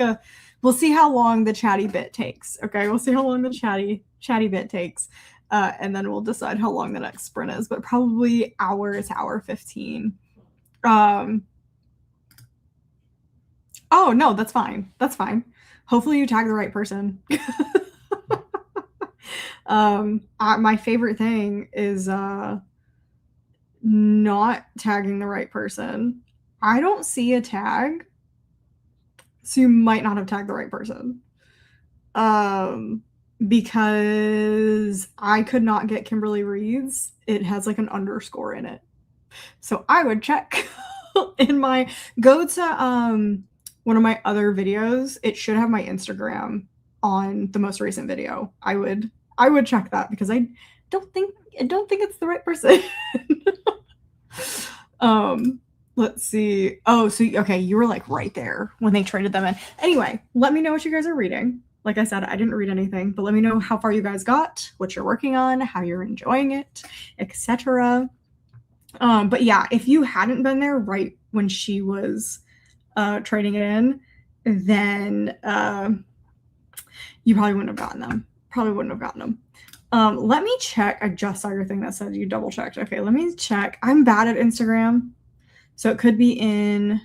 we'll see how long the chatty bit takes. Okay. We'll see how long the chatty bit takes. And then we'll decide how long the next sprint is, but probably hour 15. Oh, no, that's fine. That's fine. Hopefully you tag the right person. My favorite thing is not tagging the right person. I don't see a tag, so you might not have tagged the right person. Because I could not get Kimberly Reed's. It has like an underscore in it. So I would check in my go to one of my other videos. It should have my Instagram on the most recent video. I would check that because I don't think it's the right person. Let's see. Oh, so okay, you were like right there when they traded them in. Anyway, let me know what you guys are reading. Like I said, I didn't read anything, but let me know how far you guys got, what you're working on, how you're enjoying it, etc. But yeah, if you hadn't been there right when she was trading it in, then you probably wouldn't have gotten them. Let me check. I just saw your thing that said you double checked. Okay, let me check. I'm bad at Instagram, so it could be in.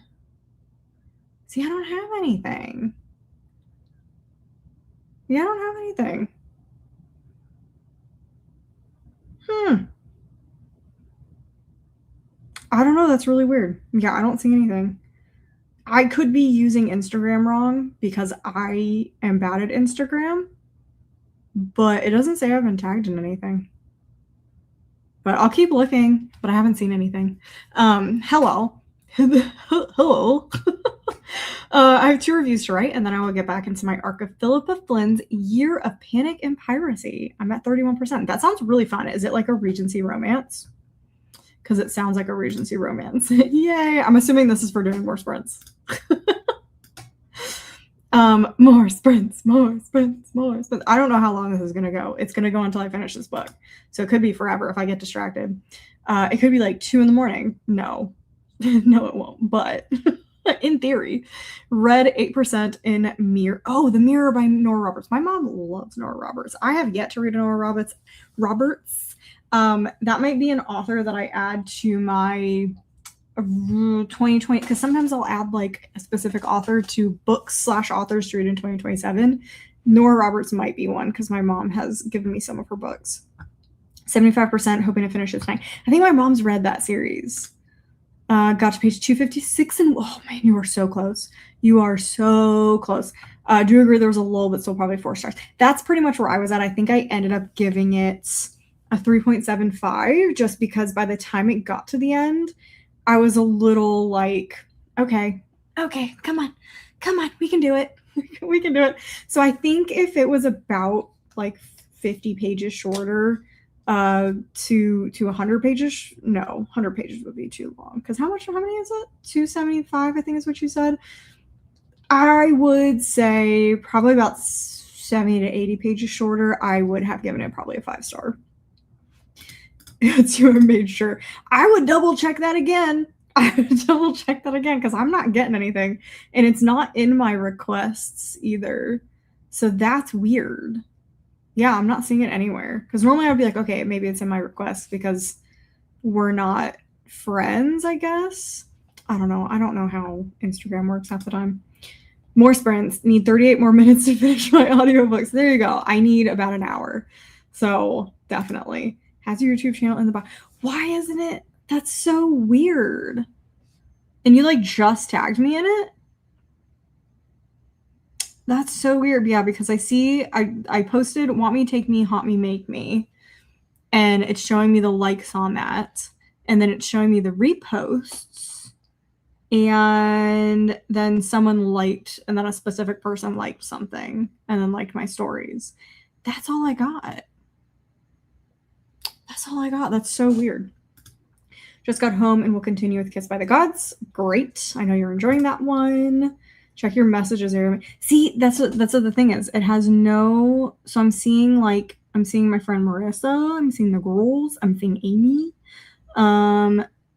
See, I don't have anything. Yeah, I don't have anything. I don't know. That's really weird. Yeah, I don't see anything. I could be using Instagram wrong because I am bad at Instagram, but it doesn't say I've been tagged in anything. But I'll keep looking, but I haven't seen anything. Hello. Hello. I have 2 reviews to write, and then I will get back into my arc of Philippa Flynn's Year of Panic and Piracy. I'm at 31%. That sounds really fun. Is it like a Regency romance? Because it sounds like a Regency romance. Yay! I'm assuming this is for doing more sprints. More sprints. I don't know how long this is going to go. It's going to go until I finish this book. So it could be forever if I get distracted. It could be like 2 a.m. No. No, it won't. But in theory, read 8% in Mirror. Oh, The Mirror by Nora Roberts. My mom loves Nora Roberts. I have yet to read Nora Roberts. That might be an author that I add to my 2020, because sometimes I'll add like a specific author to books/authors to read in 2027. Nora Roberts might be one because my mom has given me some of her books. 75%, hoping to finish it tonight. I think my mom's read that series. Got to page 256 and oh man, you are so close. You are so close. Do agree there was a lull, but still probably 4 stars. That's pretty much where I was at. I think I ended up giving it a 3.75 just because by the time it got to the end, I was a little like, okay, come on, we can do it. We can do it. So I think if it was about like 50 pages shorter, to 100 pages, no, 100 pages would be too long. Because how many is it? 275, I think is what you said. I would say probably about 70 to 80 pages shorter. I would have given it probably a 5-star. You made sure. I would double check that again. Because I'm not getting anything. And it's not in my requests either. So that's weird. Yeah, I'm not seeing it anywhere. Because normally I'd be like, okay, maybe it's in my requests because we're not friends, I guess. I don't know. I don't know how Instagram works half the time. More sprints. Need 38 more minutes to finish my audiobooks. There you go. I need about an hour. So definitely. Has your YouTube channel in the box. Why isn't it? That's so weird. And you like just tagged me in it? That's so weird. Yeah, because I see I posted want me, take me, haunt me, make me. and it's showing me the likes on that, and then it's showing me the reposts, and then someone liked, and then a specific person liked something and then liked my stories. That's all I got. That's all I got. That's so weird. Just got home and will continue with Kiss by the Gods. Great. I know you're enjoying that one. Check your messages here. See, that's what the thing is. It has no, so I'm seeing my friend Marissa, I'm seeing the girls, I'm seeing Amy.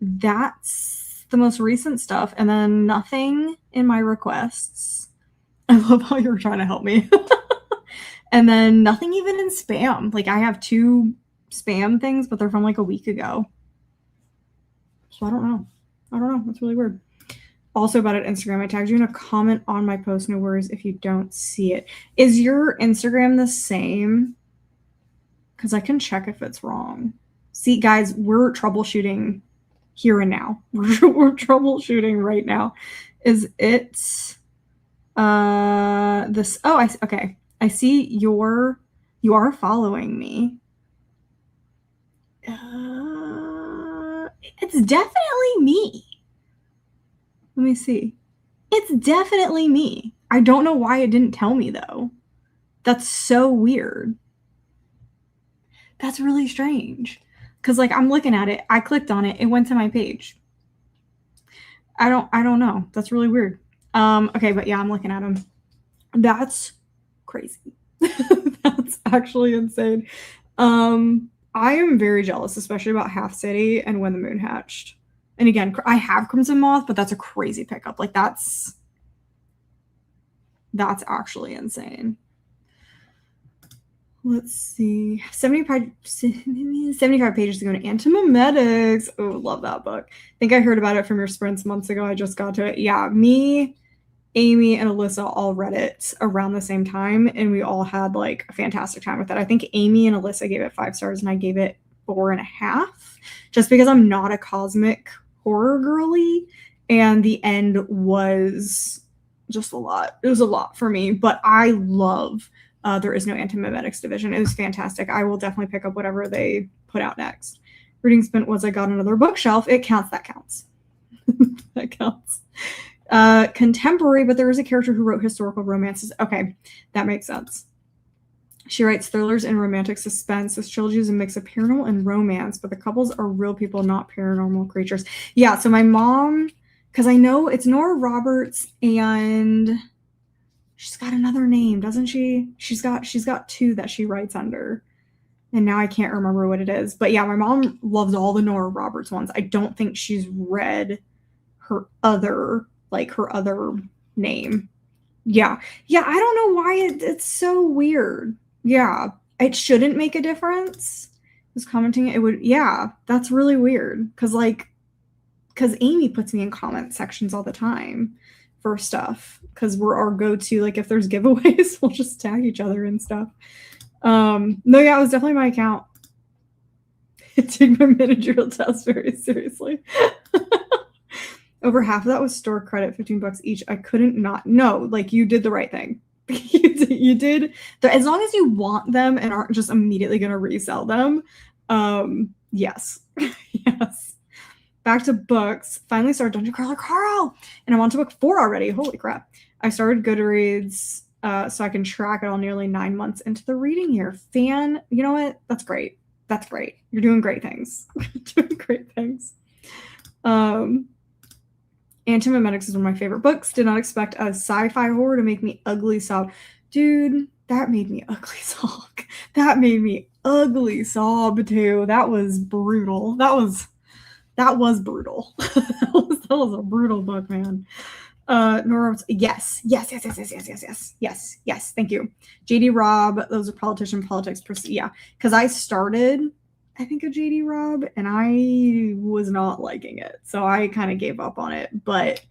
That's the most recent stuff, and then nothing in my requests. I love how you're trying to help me. And then nothing even in spam. Like, I have 2 spam things, but they're from like a week ago. So I don't know. That's really weird. Also about it, Instagram, I tagged you in a comment on my post. No worries if you don't see it. Is your Instagram the same? Because I can check if it's wrong. See, guys, we're troubleshooting here and now. We're troubleshooting right now. Is it this? Oh, okay. I see you are following me. It's definitely me. Let me see. It's definitely me. I don't know why it didn't tell me, though. That's so weird. That's really strange. Because, like, I'm looking at it. I clicked on it. It went to my page. I don't know. That's really weird. Okay, but yeah, I'm looking at him. That's crazy. That's actually insane. I am very jealous, especially about Half City and When the Moon Hatched. And again, I have Crimson Moth, but that's a crazy pickup. Like, that's actually insane. Let's see. 75 pages to go to Antimemetics. Oh, love that book. I think I heard about it from your sprints months ago. I just got to it. Yeah, me, Amy, and Alyssa all read it around the same time, and we all had like a fantastic time with it. I think Amy and Alyssa gave it 5 stars, and I gave it 4.5, just because I'm not a cosmic horror girly, and the end was just a lot. It was a lot for me, but I love There Is No Antimemetics Division. It was fantastic. I will definitely pick up whatever they put out next. Reading Spent was I got another bookshelf. It counts. That counts. That counts. Contemporary, but there is a character who wrote historical romances. Okay, that makes sense. She writes thrillers and romantic suspense. This trilogy is a mix of paranormal and romance, but the couples are real people, not paranormal creatures. Yeah, so my mom, because I know it's Nora Roberts, and she's got another name, doesn't she? She's got 2 that she writes under, and now I can't remember what it is. But yeah, my mom loves all the Nora Roberts ones. I don't think she's read her other name. Yeah, I don't know why it's so weird. Yeah, it shouldn't make a difference. Who's commenting? It would. Yeah, that's really weird. Because Amy puts me in comment sections all the time for stuff. Because we're our go-to. Like, if there's giveaways, we'll just tag each other and stuff. No, yeah, it was definitely my account. I take my managerial test very seriously. Over half of that was store credit, $15 each. I couldn't not. No, like, you did the right thing. You did. As long as you want them and aren't just immediately going to resell them. Yes. Yes. Back to books. Finally started Dungeon Crawler Carl. And I'm on to book 4 already. Holy crap. I started Goodreads so I can track it all nearly 9 months into the reading year. You know what? That's great. That's great. You're doing great things. Doing great things. Antimemetics is one of my favorite books. Did not expect a sci-fi horror to make me ugly sob. Dude, that made me ugly sob. That made me ugly sob too. That was brutal. That was brutal. that was a brutal book, man. Nora, yes. Thank you. JD Robb, those are politics. Yeah, because I started, I think, a JD Robb, and I was not liking it, so I kind of gave up on it. But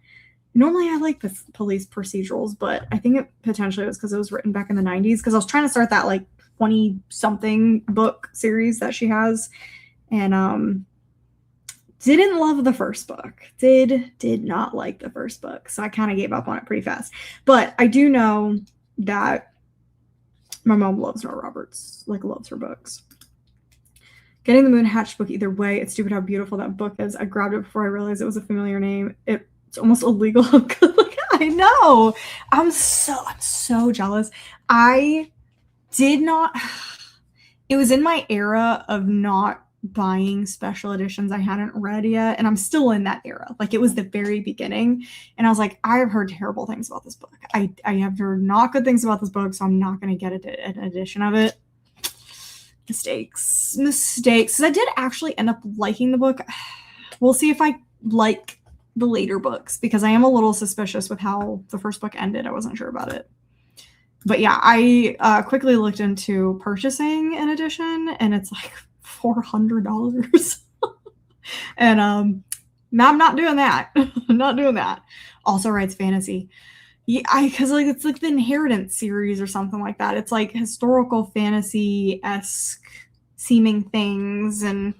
normally I like the police procedurals, but I think it potentially was because it was written back in the 90s, because I was trying to start that like 20-something book series that she has, and didn't love the first book. Did not like the first book, so I kind of gave up on it pretty fast. But I do know that my mom loves Nora Roberts, like loves her books. Getting the Moon Hatched book either way. It's stupid how beautiful that book is. I grabbed it before I realized it was a familiar name. It's almost illegal. I know. I'm so jealous. I did not. It was in my era of not buying special editions I hadn't read yet, and I'm still in that era. Like, it was the very beginning, and I was like, I have heard terrible things about this book. I have heard not good things about this book, so I'm not going to get an edition of it. Mistakes. Because I did actually end up liking the book. We'll see if I like the later books, because I am a little suspicious with how the first book ended. I wasn't sure about it. But yeah, I quickly looked into purchasing an edition, and it's like $400. And I'm not doing that. I'm not doing that. Also writes fantasy. Yeah, because like it's like the Inheritance series or something like that. It's like historical fantasy-esque seeming things, and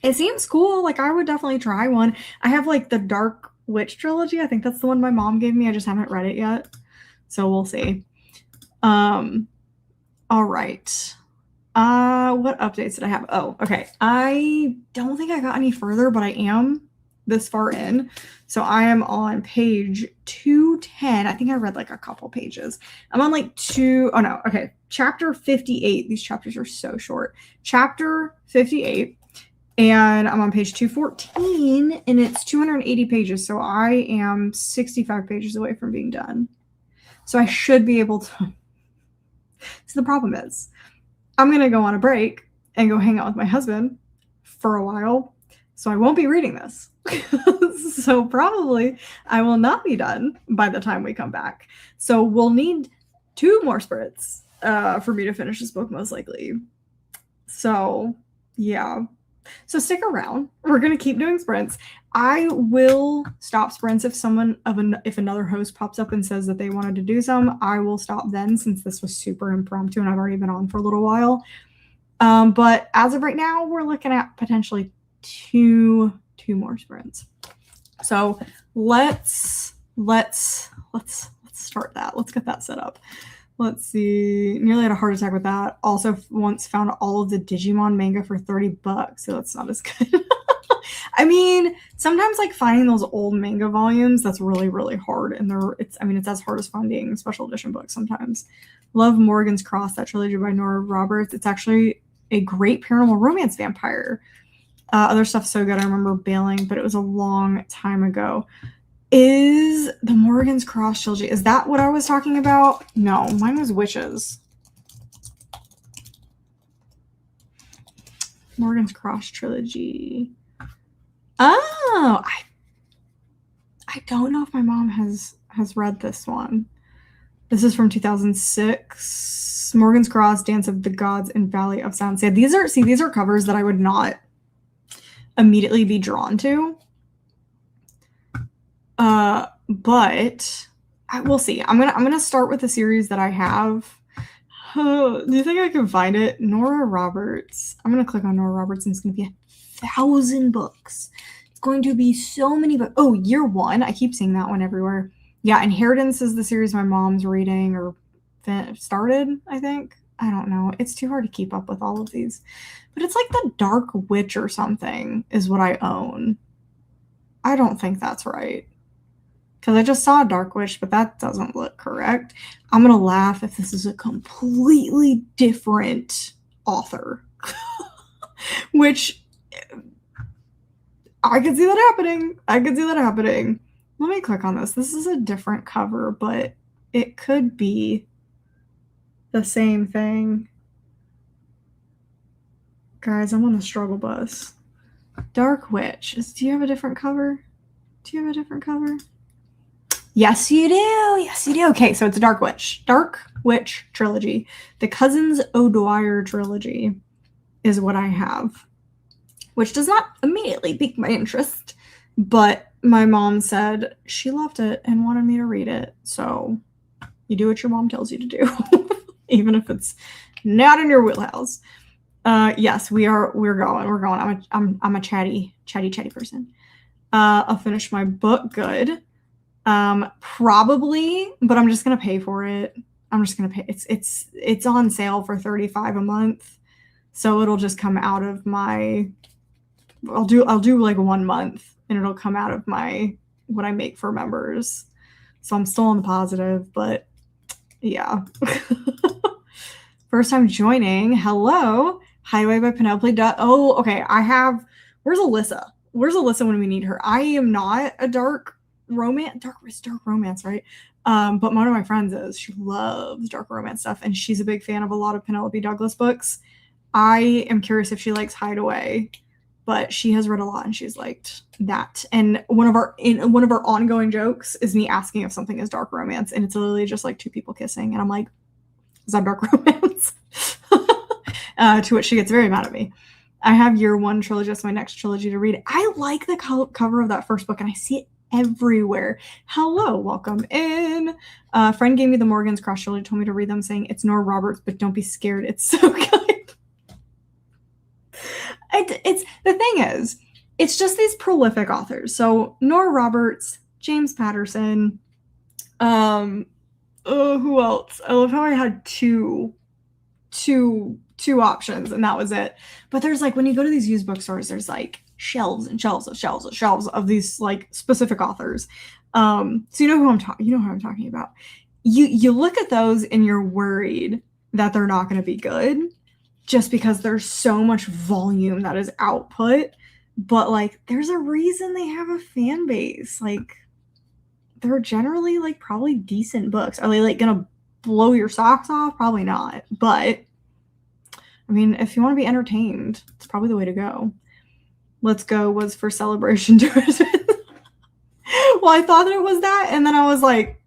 it seems cool. Like, I would definitely try one. I have like the Dark Witch trilogy. I think that's the one my mom gave me. I just haven't read it yet, so we'll see. All right. What updates did I have? Oh, okay. I don't think I got any further, but I am this far in. So I am on page 210. I think I read like a couple pages. I'm on like chapter 58. These chapters are so short. Chapter 58. And I'm on page 214, and it's 280 pages. So I am 65 pages away from being done. So I should be able to. So the problem is, I'm going to go on a break and go hang out with my husband for a while. So I won't be reading this. So probably I will not be done by the time we come back. So we'll need 2 more sprints for me to finish this book, most likely. So yeah. So stick around. We're going to keep doing sprints. I will stop sprints if if another host pops up and says that they wanted to do some. I will stop then, since this was super impromptu and I've already been on for a little while. But as of right now, we're looking at potentially two more sprints. So let's start that. Let's get that set up. Let's see. Nearly had a heart attack with that. Also, once found all of the Digimon manga for $30, so that's not as good. I mean, sometimes like finding those old manga volumes, that's really, really hard. And it's as hard as finding special edition books sometimes. Love Morgan's Cross, that trilogy by Nora Roberts. It's actually a great paranormal romance vampire. Other stuff's so good. I remember bailing, but it was a long time ago. Is the Morgan's Cross trilogy, is that what I was talking about? No, mine was Witches. Morgan's Cross trilogy. Oh, I don't know if my mom has read this one. This is from 2006. Morgan's Cross, Dance of the Gods, and Valley of Sound. Yeah, these are covers that I would not immediately be drawn to. But we'll see. I'm gonna start with the series that I have. Do you think I can find it? Nora Roberts. I'm gonna click on Nora Roberts, and it's gonna be 1,000 books. It's going to be so many books. Oh, Year One. I keep seeing that one everywhere. Yeah, Inheritance is the series my mom's reading, or started, I think. I don't know. It's too hard to keep up with all of these. But it's like the Dark Witch or something is what I own. I don't think that's right. Because I just saw Dark Witch, but that doesn't look correct. I'm going to laugh if this is a completely different author. Which, I could see that happening. Let me click on this. This is a different cover, but it could be the same thing. Guys, I'm on the struggle bus. Dark Witch. Do you have a different cover? Yes, you do. Okay, so it's a Dark Witch trilogy. The Cousins O'Dwyer trilogy is what I have, which does not immediately pique my interest, but my mom said she loved it and wanted me to read it. So you do what your mom tells you to do, even if it's not in your wheelhouse. Yes, we're going. I'm a chatty person. I'll finish my book good. Probably, but I'm just gonna pay for it. It's on sale for $35 a month. So it'll just come out of my, I'll do like 1 month and it'll come out of my, what I make for members. So I'm still on the positive, but yeah. First time joining. Hello. Highway by Penelope. Oh, okay. Where's Alyssa? Where's Alyssa when we need her? I am not a dark romance, right? But one of my friends is. She loves dark romance stuff, and she's a big fan of a lot of Penelope Douglas books. I am curious if she likes Hideaway, but she has read a lot and she's liked that. And one of our ongoing jokes is me asking if something is dark romance, and it's literally just like two people kissing, and I'm like, is that dark romance? To which she gets very mad at me. I have year 1 trilogy. That's my next trilogy to read. I like the cover of that first book, and I see it everywhere. Hello, welcome in. A friend gave me the Morgan's Cross trilogy, told me to read them, saying it's Nora Roberts, but don't be scared. It's so good. It's the thing is, it's just these prolific authors. So Nora Roberts, James Patterson, who else? I love how I had two options and that was it. But there's like, when you go to these used bookstores, there's like shelves and shelves of these like specific authors. So you know who I'm talking about. You look at those and you're worried that they're not going to be good just because there's so much volume that is output. But like, there's a reason they have a fan base. Like, they're generally like probably decent books. Are they like gonna blow your socks off? Probably not. But I mean, if you want to be entertained, it's probably the way to go. Let's Go was for Celebration Tourism. Well, I thought that it was that, and then I was like,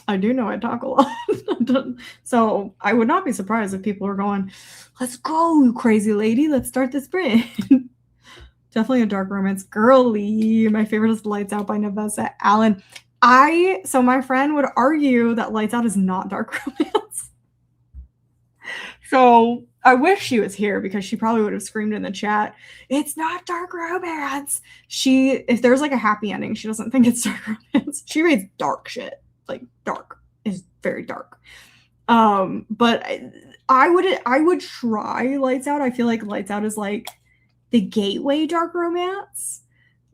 I do know I talk a lot. So I would not be surprised if people are going, let's go, you crazy lady. Let's start the sprint. Definitely a dark romance girly. My favorite is Lights Out by Nevessa Allen. So my friend would argue that Lights Out is not dark romance. So I wish she was here because she probably would have screamed in the chat, it's not dark romance. If there's like a happy ending, she doesn't think it's dark romance. She reads dark shit. Like, dark is very dark. But I would try Lights Out. I feel like Lights Out is like the gateway dark romance.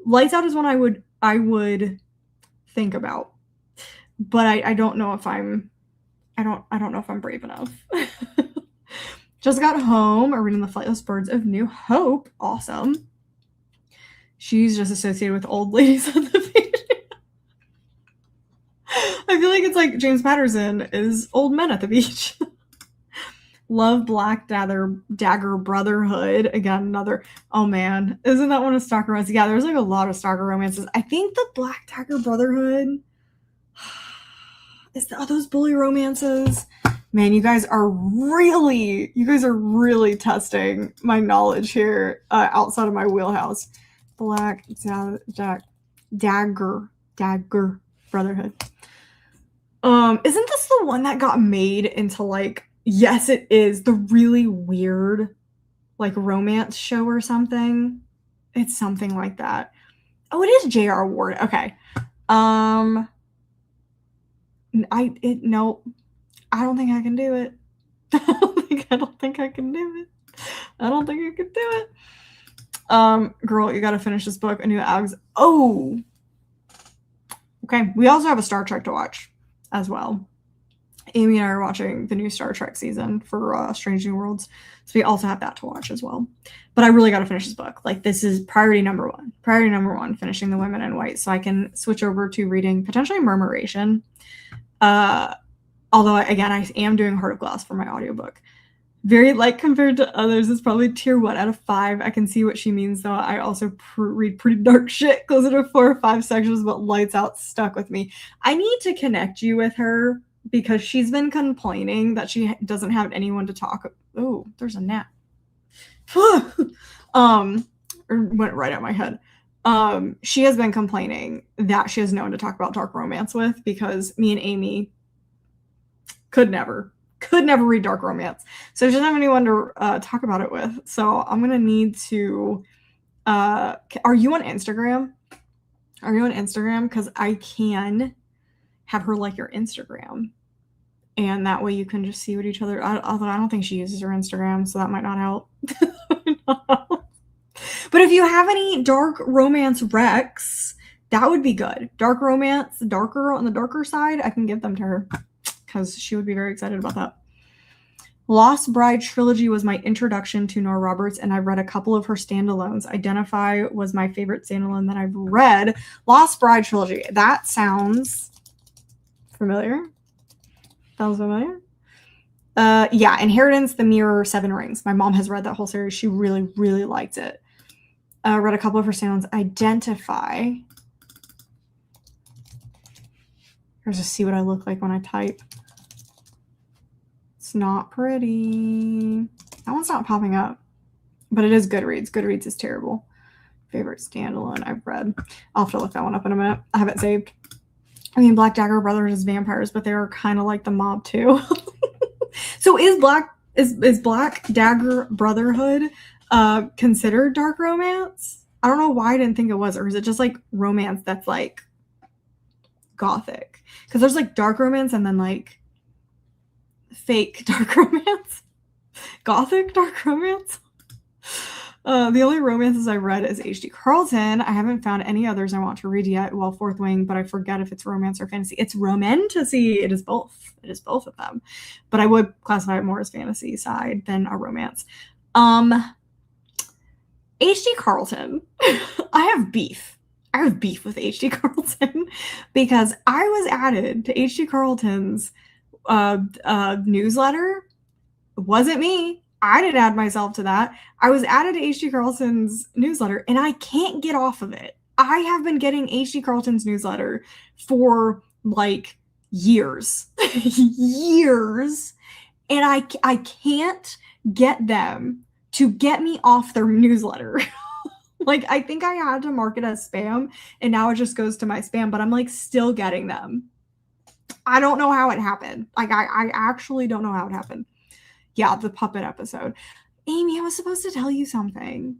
Lights Out is one I would think about, but I don't know if I'm brave enough. Just got home reading The Flightless Birds of New Hope. Awesome. She's just associated with old ladies on the page. I feel like it's like James Patterson is old men at the beach. Love Black Dagger Brotherhood. Again, another, oh man, isn't that one of stalker romances? Yeah, there's like a lot of stalker romances. I think the Black Dagger Brotherhood, are those bully romances? Man, you guys are really testing my knowledge here outside of my wheelhouse. Black Dagger Brotherhood. Isn't this the one that got made into like, yes, it is, the really weird like romance show or something? It's something like that. Oh, it is J.R. Ward. Okay. No, I don't think I can do it. I don't think I can do it. Girl, you gotta finish this book. A new Alex. Oh, okay. We also have a Star Trek to watch as well. Amy and I are watching the new Star Trek season for Strange New Worlds, so we also have that to watch as well. But I really got to finish this book. Like, this is priority number one, finishing The Women in White, so I can switch over to reading potentially Murmuration. Although, again, I am doing Heart of Glass for my audiobook. Very light compared to others. It's probably tier 1 out of 5. I can see what she means, though. I also read pretty dark shit, closer to 4 or 5 sections, but Lights Out stuck with me. I need to connect you with her because she's been complaining that she doesn't have anyone to talk. Oh, there's a gnat. Went right at my head. She has been complaining that she has no one to talk about dark romance with because me and Amy could never read dark romance. So she doesn't have anyone to talk about it with. So I'm going to need to, are you on Instagram? Because I can have her like your Instagram and that way you can just see what each other. Although I don't think she uses her Instagram, so that might not help. But if you have any dark romance recs, that would be good. Dark romance, darker on the darker side, I can give them to her because she would be very excited about that. Lost Bride Trilogy was my introduction to Nora Roberts, and I've read a couple of her standalones. Identify was my favorite standalone that I've read. Lost Bride Trilogy. That sounds familiar. Sounds familiar? Yeah, Inheritance, The Mirror, Seven Rings. My mom has read that whole series. She really, really liked it. Read a couple of her standalones. Identify. Here's just see what I look like when I type. It's not pretty. That one's not popping up. But it is Goodreads. Goodreads is terrible. Favorite standalone I've read. I'll have to look that one up in a minute. I have it saved. I mean, Black Dagger Brothers is vampires, but they are kind of like the mob too. So is Black Dagger Brotherhood considered dark romance? I don't know why I didn't think it was, or is it just like romance that's like gothic? Because there's like dark romance and then like fake dark romance. Gothic dark romance. The only romances I read is H.D. Carlton. I haven't found any others I want to read yet. Well, Fourth Wing, but I forget if it's romance or fantasy. It's romantasy. It is both. It is both of them. But I would classify it more as fantasy side than a romance. H.D. Carlton. I have beef. I have beef with H.D. Carlton because I was added to H.D. Carlton's newsletter. It wasn't me. I didn't add myself to that. I was added to H.D. Carlton's newsletter, and I can't get off of it. I have been getting H.D. Carlton's newsletter for, like, years. Years. And I can't get them to get me off their newsletter. Like, I think I had to mark it as spam, and now it just goes to my spam, but I'm, like, still getting them. I don't know how it happened. Like, I actually don't know how it happened. Yeah, the puppet episode. Amy, I was supposed to tell you something.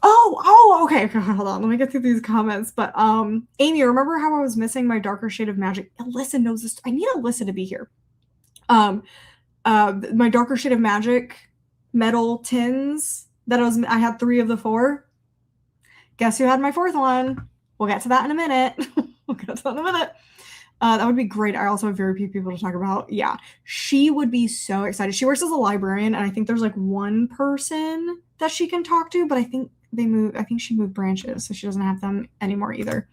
Okay. Hold on. Let me get through these comments. But Amy, remember how I was missing my darker shade of magic? Alyssa knows this. I need Alyssa to be here. My darker shade of magic metal tins that I had 3 of the 4. Guess who had my 4th one? We'll get to that in a minute. That would be great. I also have very few people to talk about. Yeah, she would be so excited. She works as a librarian, and I think there's like one person that she can talk to, but I think she moved branches, so she doesn't have them anymore either.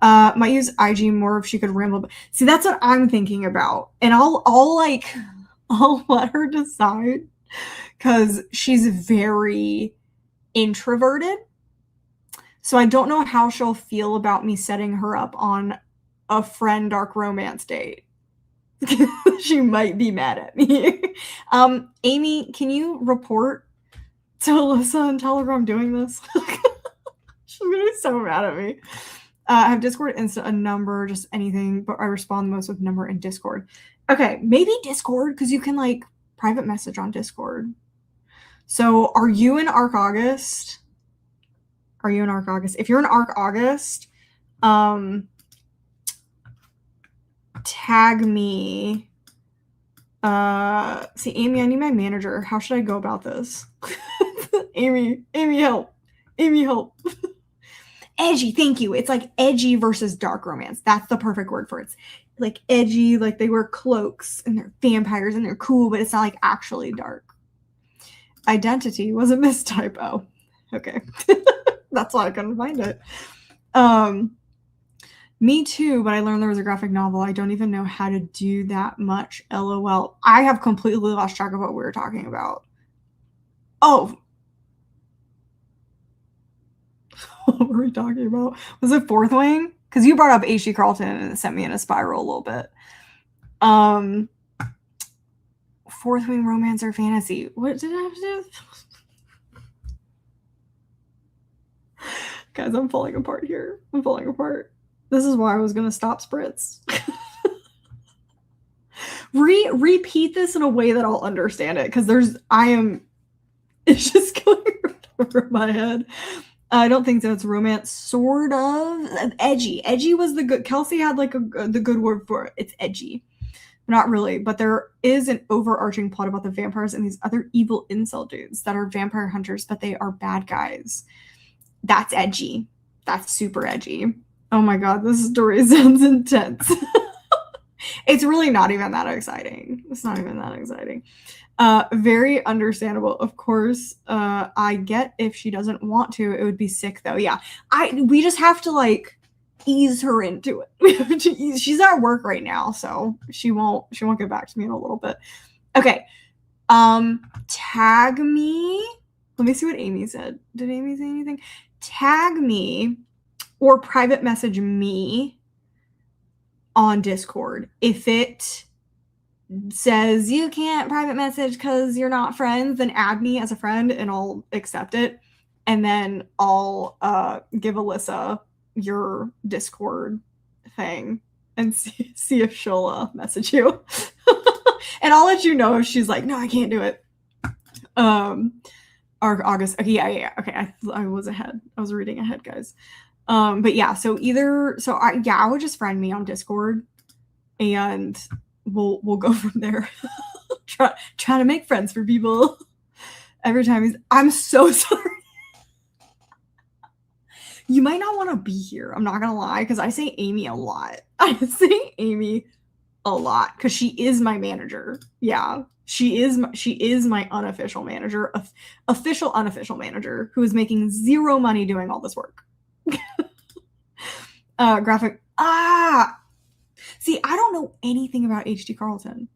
Might use IG more if she could ramble. But see, that's what I'm thinking about, and I'll let her decide because she's very introverted. So I don't know how she'll feel about me setting her up on a friend dark romance date. She might be mad at me. Amy, can you report to Alyssa and tell her I'm doing this? She's gonna be so mad at me. I have Discord, Insta, a number, just anything, but I respond most with number and Discord. Okay, maybe Discord, because you can like private message on Discord. So are you in Arc August? If you're in Arc August, tag me. See, Amy, I need my manager. How should I go about this? Amy, help. Amy, help. Edgy, thank you. It's like edgy versus dark romance. That's the perfect word for it. It's like edgy, like they wear cloaks and they're vampires and they're cool, but it's not like actually dark. Identity was a mistypo. Okay. That's why I couldn't find it. Me too, but I learned there was a graphic novel. I don't even know how to do that much. LOL. I have completely lost track of what we were talking about. Oh. What were we talking about? Was it Fourth Wing? Because you brought up H.G. Carlton and it sent me in a spiral a little bit. Fourth Wing romance or fantasy? What did I have to do? Guys, I'm falling apart here. I'm falling apart. This is why I was going to stop spritz. Repeat this in a way that I'll understand it, because it's just going right over my head. I don't think so. It's romance, sort of. Edgy. Edgy was the good. Kelsey had like the good word for it. It's edgy. Not really, but there is an overarching plot about the vampires and these other evil incel dudes that are vampire hunters, but they are bad guys. That's edgy. That's super edgy. Oh my god, this story sounds intense. It's really not even that exciting. It's not even that exciting. Very understandable. Of course, I get if she doesn't want to. It would be sick though. Yeah. We just have to like ease her into it. We have to ease. She's at work right now, so she won't get back to me in a little bit. Okay. Tag me. Let me see what Amy said. Did Amy say anything? Tag me or private message me on Discord. If it says you can't private message because you're not friends, then add me as a friend and I'll accept it. And then I'll give Alyssa your Discord thing and see if she'll message you. And I'll let you know if she's like, no, I can't do it. Or August. Okay, yeah. Okay, I was ahead. I was reading ahead, guys. But yeah, I would just friend me on Discord, and we'll go from there. try to make friends for people. Every time I'm so sorry. You might not want to be here. I'm not gonna lie, because I say Amy a lot. I say Amy a lot because she is my manager. Yeah. She is my unofficial manager, official unofficial manager who is making zero money doing all this work. Graphic. See, I don't know anything about HD Carlton.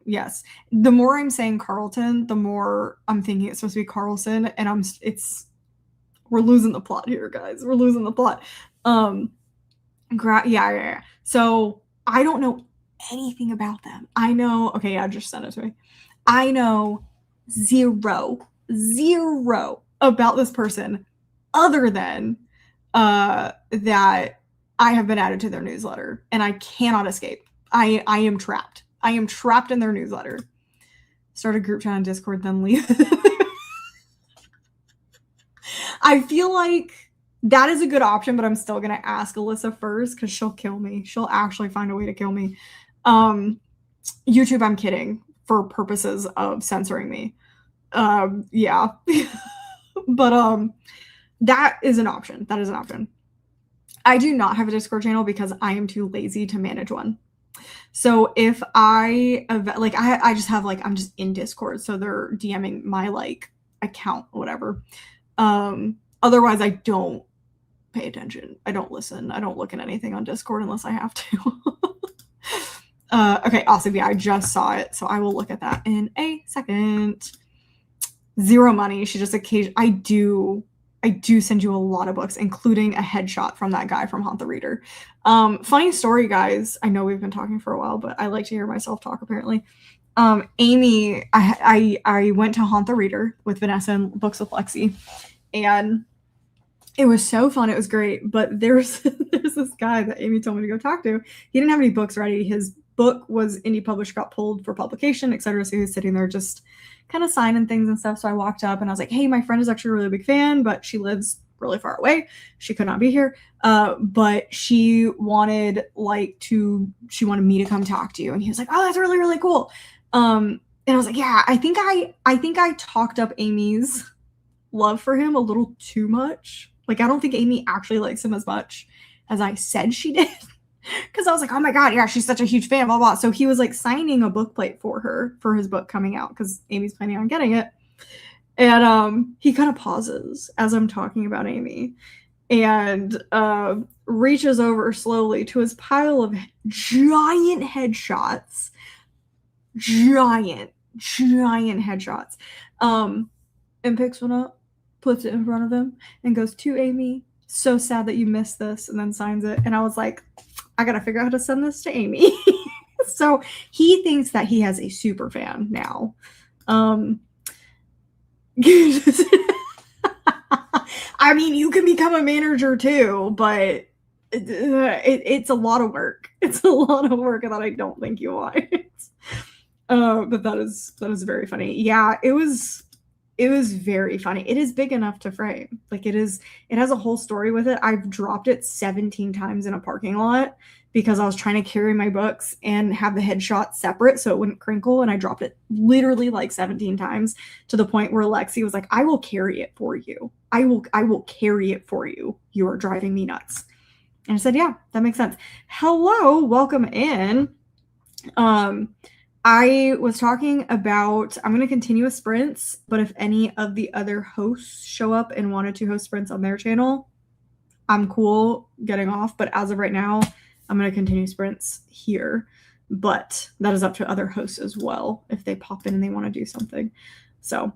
Yes. The more I'm saying Carlton, the more I'm thinking it's supposed to be Carlson, and we're losing the plot here, guys. We're losing the plot. Yeah. So I don't know anything about them. I know, okay, yeah, just send it to me. I know zero about this person other than that I have been added to their newsletter and I cannot escape. I am trapped. I am trapped in their newsletter. Start a group chat on Discord, then leave. I feel like that is a good option, but I'm still going to ask Alyssa first because she'll kill me. She'll actually find a way to kill me. YouTube, I'm kidding, for purposes of censoring me. Yeah. But that is an option. That is an option. I do not have a Discord channel because I am too lazy to manage one. So if I just have like, I'm just in Discord, so they're DMing my like account or whatever. Otherwise I don't pay attention. I don't listen. I don't look at anything on Discord unless I have to. Okay, awesome. Yeah, I just saw it, so I will look at that in a second. Zero money. She just I do send you a lot of books, including a headshot from that guy from Haunt the Reader. Funny story, guys. I know we've been talking for a while, but I like to hear myself talk, apparently. Amy, I went to Haunt the Reader with Vanessa and Books with Lexi, and it was so fun. It was great. But there's this guy that Amy told me to go talk to. He didn't have any books ready. His book was indie published, got pulled for publication, etc. So he was sitting there just kind of signing things and stuff. So I walked up and I was like, hey, my friend is actually a really big fan, but she lives really far away. She could not be here. But she wanted me to come talk to you. And he was like, oh, that's really, really cool. And I was like, yeah, I think I talked up Amy's love for him a little too much. Like, I don't think Amy actually likes him as much as I said she did. Because I was like, oh my god, yeah, she's such a huge fan, blah, blah. So he was like signing a book plate for her for his book coming out because Amy's planning on getting it. And he kind of pauses as I'm talking about Amy and reaches over slowly to his pile of giant headshots. Giant headshots. And picks one up, puts it in front of him, and goes, to Amy, so sad that you missed this, and then signs it. And I was like, I gotta figure out how to send this to Amy. So he thinks that he has a super fan now. I mean, you can become a manager too, but it's a lot of work. It's a lot of work that I don't think you want. But that is very funny. Yeah, it was very funny. It is big enough to frame. Like it has a whole story with it. I've dropped it 17 times in a parking lot because I was trying to carry my books and have the headshot separate so it wouldn't crinkle, and I dropped it literally like 17 times to the point where Lexi was like, I will carry it for you. I will carry it for you. You are driving me nuts. And I said, yeah, that makes sense. Hello, welcome in. I was talking about, I'm going to continue with sprints, but if any of the other hosts show up and wanted to host sprints on their channel, I'm cool getting off. But as of right now, I'm going to continue sprints here. But that is up to other hosts as well if they pop in and they want to do something. So,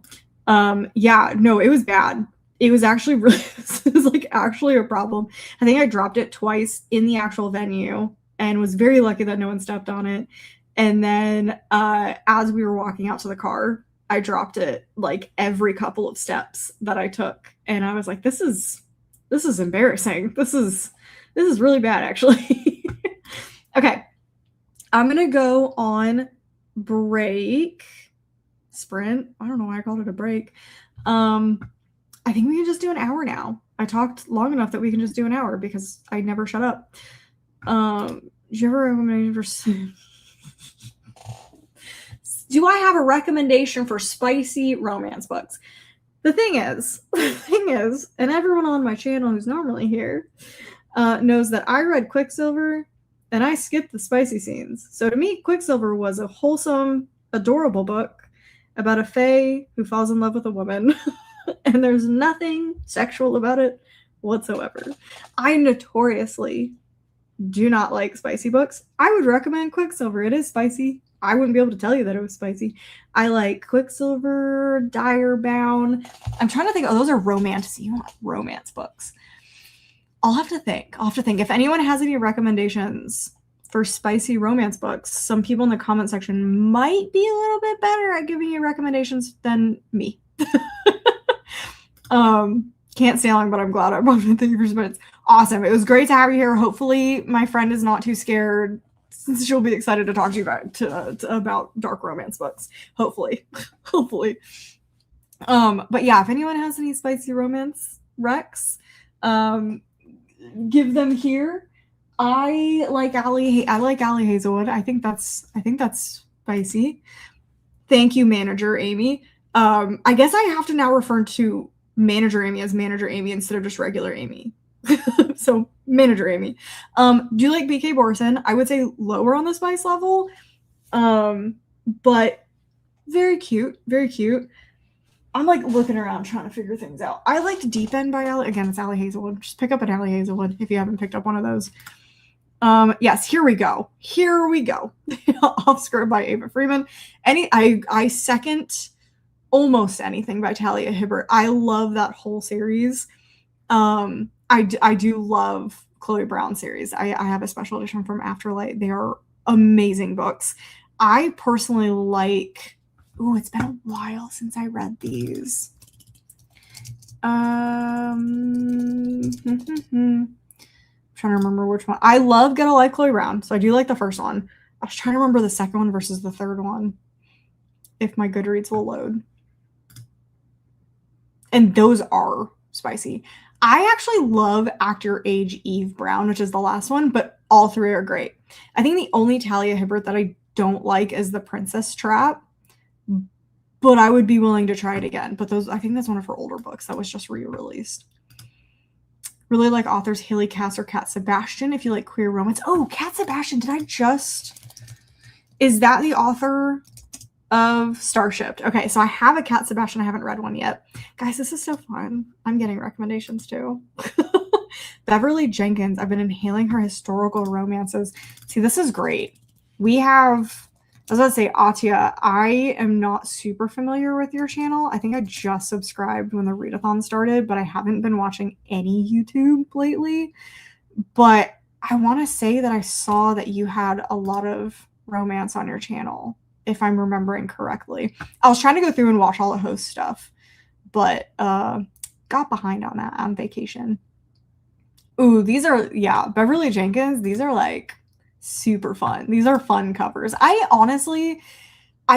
yeah, no, it was bad. It was actually really, it was like actually a problem. I think I dropped it twice in the actual venue and was very lucky that no one stepped on it. And then as we were walking out to the car, I dropped it like every couple of steps that I took. And I was like, this is embarrassing. This is really bad, actually. Okay. I'm going to go on break. Sprint. I don't know why I called it a break. I think we can just do an hour now. I talked long enough that we can just do an hour because I never shut up. Do you have a recommendation for... Do I have a recommendation for spicy romance books? The thing is, and everyone on my channel who's normally here knows that I read Quicksilver and I skipped the spicy scenes. So to me, Quicksilver was a wholesome, adorable book about a fae who falls in love with a woman. And there's nothing sexual about it whatsoever. I notoriously do not like spicy books. I would recommend Quicksilver. It is spicy. I wouldn't be able to tell you that it was spicy. I like Quicksilver, Direbound. I'm trying to think. Oh, those are romance books. I'll have to think. If anyone has any recommendations for spicy romance books, some people in the comment section might be a little bit better at giving you recommendations than me. Can't stay long, but I'm glad I bumped into you for sprints. Awesome. It was great to have you here. Hopefully my friend is not too scared, since she'll be excited to talk to you about dark romance books. Hopefully. But yeah, if anyone has any spicy romance recs, give them here. I like Allie Hazelwood. I think that's spicy. Thank you, Manager Amy. I guess I have to now refer to Manager Amy as Manager Amy instead of just regular Amy. So Manager Amy. Do you like BK Borson? I would say lower on the spice level, but very cute. I'm like looking around trying to figure things out. I liked Deep End by Allie. Again, it's Allie Hazelwood. Just pick up an Allie Hazelwood if you haven't picked up one of those. Yes, here we go. Off Script by Ava Freeman. I second almost anything by Talia Hibbert. I love that whole series. I do love Chloe Brown series. I have a special edition from Afterlight. They are amazing books. I personally like... Ooh, it's been a while since I read these. I'm trying to remember which one. I love Get a Life, Chloe Brown, so I do like the first one. I was trying to remember the second one versus the third one, if my Goodreads will load. And those are spicy. I actually love Act Your Age Eve Brown, which is the last one, but all three are great. I think the only Talia Hibbert that I don't like is The Princess Trap, but I would be willing to try it again. But I think that's one of her older books that was just re-released. Really like authors Haley Cass or Cat Sebastian if you like queer romance. Oh, Cat Sebastian, is that the author of Starshipped? Okay, so I have a Cat Sebastian. I haven't read one yet. Guys, this is so fun. I'm getting recommendations too. Beverly Jenkins. I've been inhaling her historical romances. See, this is great. We have... I was about to say, Atia, I am not super familiar with your channel. I think I just subscribed when the readathon started, but I haven't been watching any YouTube lately. But I want to say that I saw that you had a lot of romance on your channel, if I'm remembering correctly. I was trying to go through and watch all the host stuff, but got behind on that on vacation. Ooh, these are, yeah, Beverly Jenkins. These are like... super fun. These are fun covers. I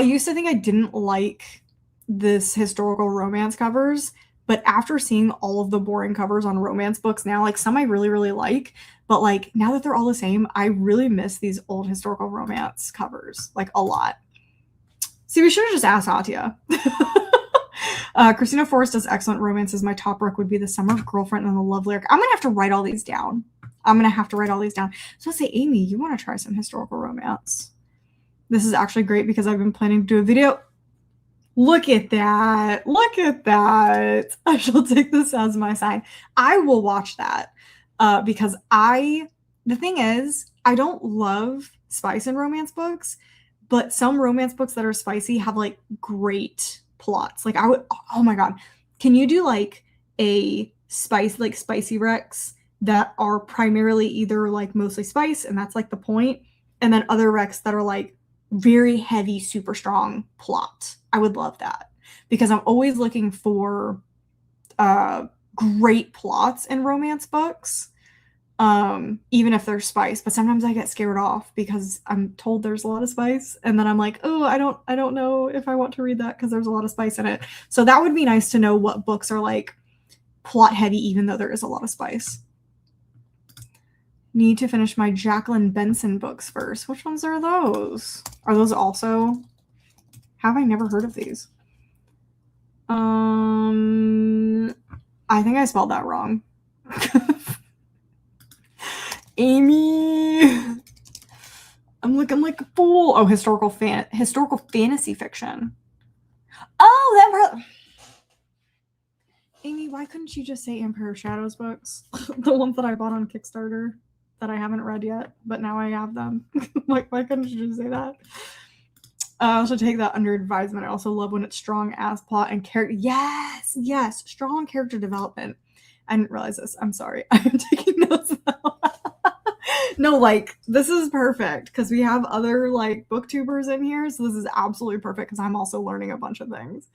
used to think I didn't like this historical romance covers, But after seeing all of the boring covers on romance books now, like some I really, really like, but like now that they're all the same, I really miss these old historical romance covers like a lot. See, we should have just asked Atya. Christina Forrest does excellent romances. My top rec would be The Summer Girlfriend and The Love Lyric. I'm gonna have to write all these down. So let's say, Amy, you want to try some historical romance? This is actually great because I've been planning to do a video. Look at that. Look at that. I shall take this as my sign. I will watch that because the thing is, I don't love spice in romance books, but some romance books that are spicy have like great plots. Like oh my God. Can you do like a spicy recs that are primarily either like mostly spice and that's like the point, and then other recs that are like very heavy, super strong plot? I would love that because I'm always looking for great plots in romance books, even if there's spice. But sometimes I get scared off because I'm told there's a lot of spice, and then I'm like, oh, I don't know if I want to read that because there's a lot of spice in it. So that would be nice to know what books are like plot heavy, even though there is a lot of spice. Need to finish my Jacqueline Benson books first. Which ones are those? Are those also? Have I never heard of these? I think I spelled that wrong. Amy, I'm looking like a fool. Oh, historical fantasy fiction. Oh, that. Amy, why couldn't you just say Empire of Shadows books? The ones that I bought on Kickstarter that I haven't read yet, but now I have them. Like, why couldn't you just say that? I also take that under advisement. I also love when it's strong as plot and character. Yes, strong character development. I didn't realize this. I'm sorry. I'm taking notes now. No, like, this is perfect because we have other like booktubers in here, so this is absolutely perfect because I'm also learning a bunch of things.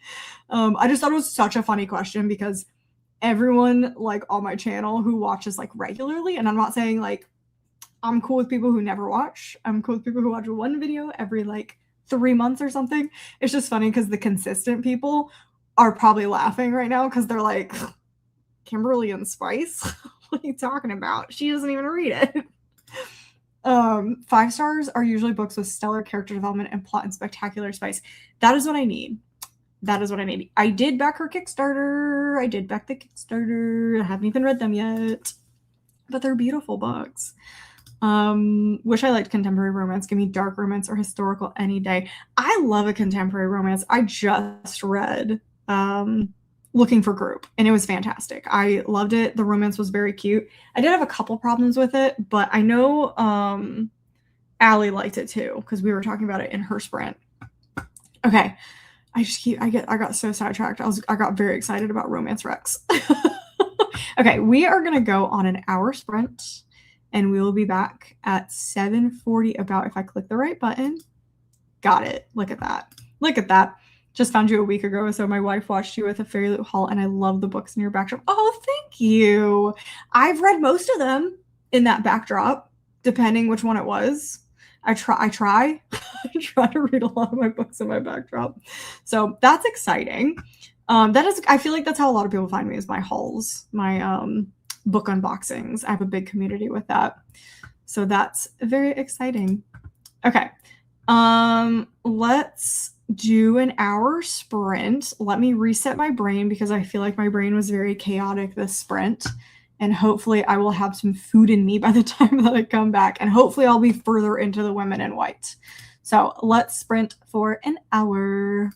I just thought it was such a funny question because everyone like on my channel who watches like regularly, and I'm not saying like I'm cool with people who never watch. I'm cool with people who watch one video every like 3 months or something. It's just funny because the consistent people are probably laughing right now because they're like, Kimberly and Spice? What are you talking about? She doesn't even read it. 5 stars are usually books with stellar character development and plot and spectacular spice. That is what I need. I did back her Kickstarter. I did back the Kickstarter. I haven't even read them yet, but they're beautiful books. Wish I liked contemporary romance. Give me dark romance or historical any day. I love a contemporary romance. I just read Looking for Group, and it was fantastic. I loved it. The romance was very cute. I did have a couple problems with it, but I know Allie liked it too because we were talking about it in her sprint. Okay, I got so sidetracked. I got very excited about romance recs. Okay, we are gonna go on an hour sprint, and we will be back at 7:40 about if I click the right button. Got it. Look at that. Look at that. Just found you a week ago, so my wife watched you with a Fairy Loot haul, and I love the books in your backdrop. Oh, thank you. I've read most of them in that backdrop, depending which one it was. I try I try to read a lot of my books in my backdrop. So that's exciting. I feel like that's how a lot of people find me, is my hauls, my book unboxings. I have a big community with that. So that's very exciting. Okay. Let's do an hour sprint. Let me reset my brain because I feel like my brain was very chaotic this sprint. And hopefully I will have some food in me by the time that I come back. And hopefully I'll be further into the women in white. So let's sprint for an hour.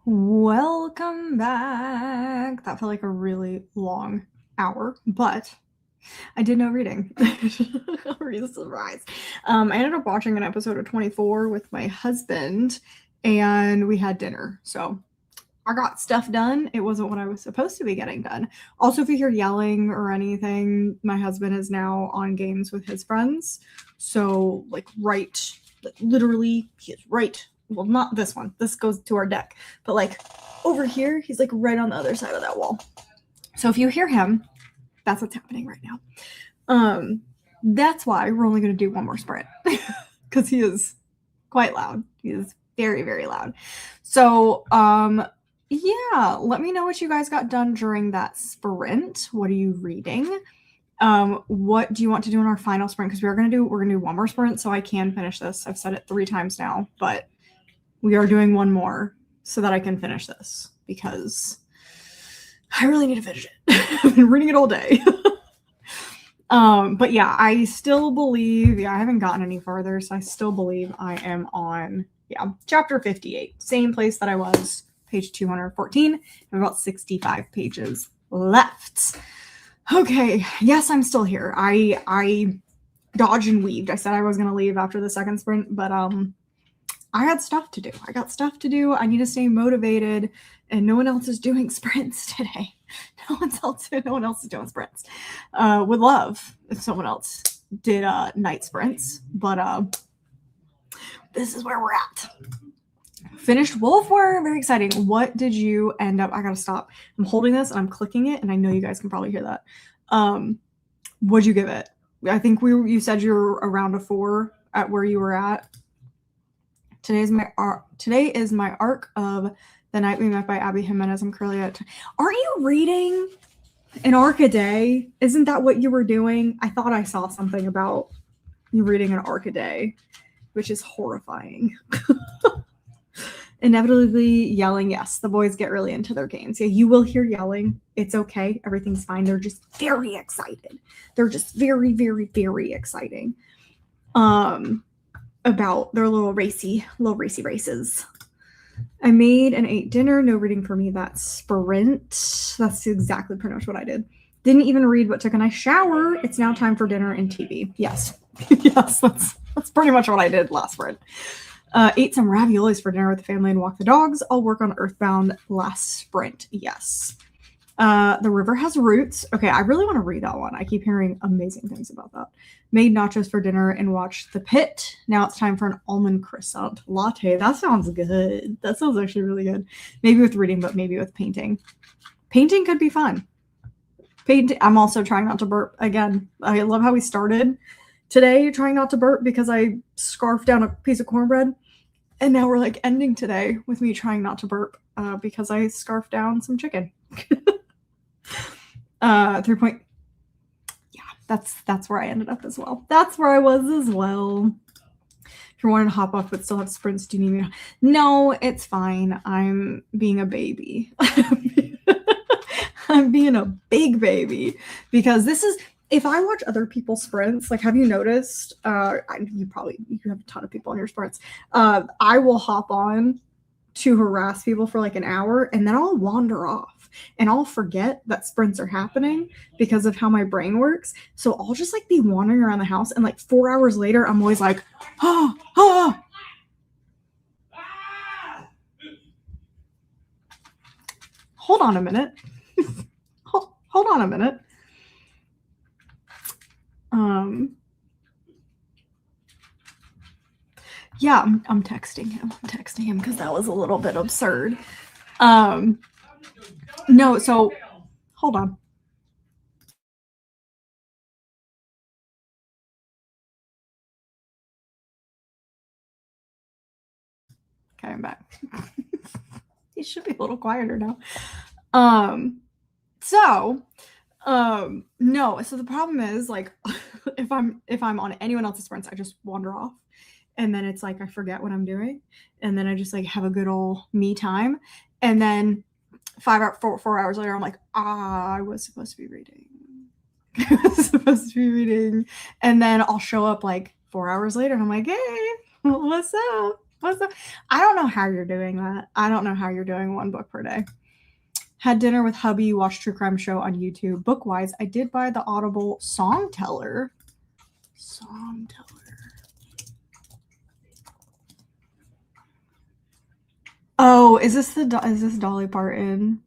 Welcome back. That felt like a really long hour, but I did no reading. I'll read the surprise. I ended up watching an episode of 24 with my husband, and we had dinner. So I got stuff done. It wasn't what I was supposed to be getting done. Also, if you hear yelling or anything, my husband is now on games with his friends. So, like, literally, he is right. Well, not this one. This goes to our deck. But, like, over here, he's, like, right on the other side of that wall. So if you hear him, that's what's happening right now. That's why we're only going to do one more sprint. Because he is quite loud. He is very, very loud. So, yeah, let me know what you guys got done during that sprint. What are you reading? What do you want to do in our final sprint? Because we're gonna do one more sprint, so I can finish this. I've said it 3 times now, but we are doing one more so that I can finish this because I really need to finish it. I've been reading it all day. But yeah, I still believe, I haven't gotten any further, so I still believe I am on, chapter 58, same place that I was, page 214, and about 65 pages left. Okay, yes, I'm still here. I dodged and weaved. I said I was going to leave after the second sprint, but I had stuff to do. I got stuff to do. I need to stay motivated, and no one else is doing sprints today. No one else is doing sprints. Would love if someone else did night sprints, but this is where we're at. Finished Wolfware, very exciting. What did you end up? I gotta stop. I'm holding this and I'm clicking it, and I know you guys can probably hear that. What'd you give it? I think you said you were around a 4 at where you were at. Today is my arc of The Night We Met by Abby Jimenez. I'm currently at. Aren't you reading an arc a day? Isn't that what you were doing? I thought I saw something about you reading an arc a day, which is horrifying. Inevitably yelling. Yes, the boys get really into their games. Yeah, you will hear yelling. It's okay. Everything's fine. They're just very excited. They're just very, very, very exciting. About their little racy races. I made and ate dinner. No reading for me. That's sprint. That's exactly pretty much what I did. Didn't even read, but took a nice shower. It's now time for dinner and TV. Yes. Yes, that's pretty much what I did last sprint. Ate some raviolis for dinner with the family and walked the dogs. I'll work on Earthbound last sprint. Yes. The river has roots. Okay, I really want to read that one. I keep hearing amazing things about that. Made nachos for dinner and watched The Pit. Now it's time for an almond croissant latte. That sounds good. That sounds actually really good. Maybe with reading, but maybe with painting. Painting could be fun. I'm also trying not to burp again. I love how we started today trying not to burp because I scarfed down a piece of cornbread. And now we're like ending today with me trying not to burp because I scarfed down some chicken. 3 point. Yeah, that's where I ended up as well. That's where I was as well. If you're wanting to hop off but still have sprints, do you need me to? No, it's fine. I'm being a baby. I'm being a big baby because this is, if I watch other people's sprints, like, have you noticed? You have a ton of people on your sprints. I will hop on to harass people for like an hour, and then I'll wander off, and I'll forget that sprints are happening because of how my brain works. So I'll just like be wandering around the house, and like 4 hours later, I'm always like, ah. Hold on a minute. Hold on a minute. Yeah, I'm texting him. I'm texting him because that was a little bit absurd. No, so hold on. Okay, I'm back. He should be a little quieter now. No, so the problem is, like, if I'm on anyone else's sprints, I just wander off, and then it's like I forget what I'm doing, and then I just like have a good old me time, and then 4 hours later, I'm like, I was supposed to be reading. And then I'll show up like 4 hours later, and I'm like, hey, what's up? What's the I don't know how you're doing that. I don't know how you're doing one book per day. Had dinner with hubby, watched true crime show on YouTube. Book wise, I did buy the Audible Song Teller. Song Teller. Oh, is this Dolly Parton?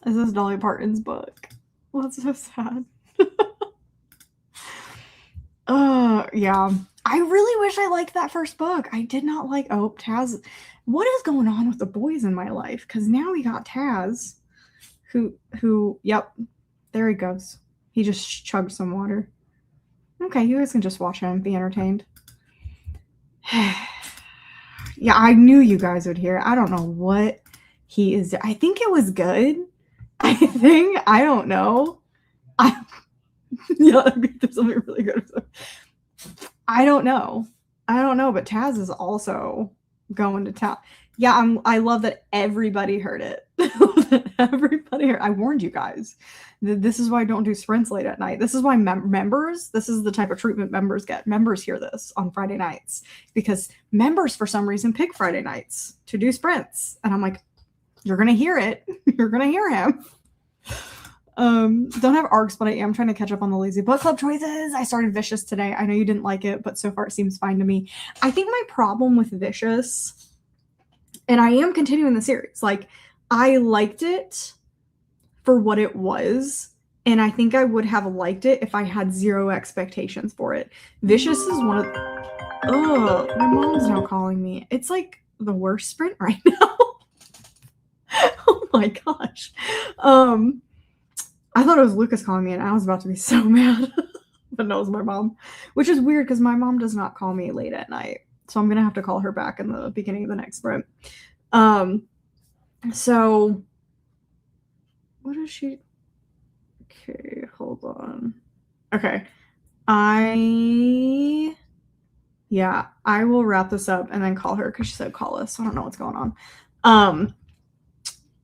Is this Dolly Parton's book? Well, that's so sad. Yeah. I really wish I liked that first book. I did not like. Oh, Taz. What is going on with the boys in my life? Because now we got Taz, yep, there he goes. He just chugged some water. Okay, you guys can just watch him, be entertained. Yeah, I knew you guys would hear. I don't know what he is. I think it was good. I don't know. I yeah, there's something really good. I don't know. I don't know, but Taz is also going to town. Yeah, I love that everybody heard it. Everybody heard. I warned you guys. This is why I don't do sprints late at night. This is why members, this is the type of treatment members get. Members hear this on Friday nights because members, for some reason, pick Friday nights to do sprints. And I'm like, you're going to hear it. You're going to hear him. Don't have arcs, but I am trying to catch up on the lazy book club choices. I started Vicious today. I know you didn't like it, but so far it seems fine to me. I think my problem with Vicious, and I am continuing the series, like I liked it for what it was, and I think I would have liked it if I had zero expectations for it. Vicious is one of oh, my mom's now calling me. It's like the worst sprint right now. Oh my gosh. I thought it was Lucas calling me, and I was about to be so mad. But no, it was my mom, which is weird because my mom does not call me late at night. So I'm going to have to call her back in the beginning of the next sprint. So what is she? Okay, hold on. Okay. Yeah, I will wrap this up and then call her because she said call us. So I don't know what's going on.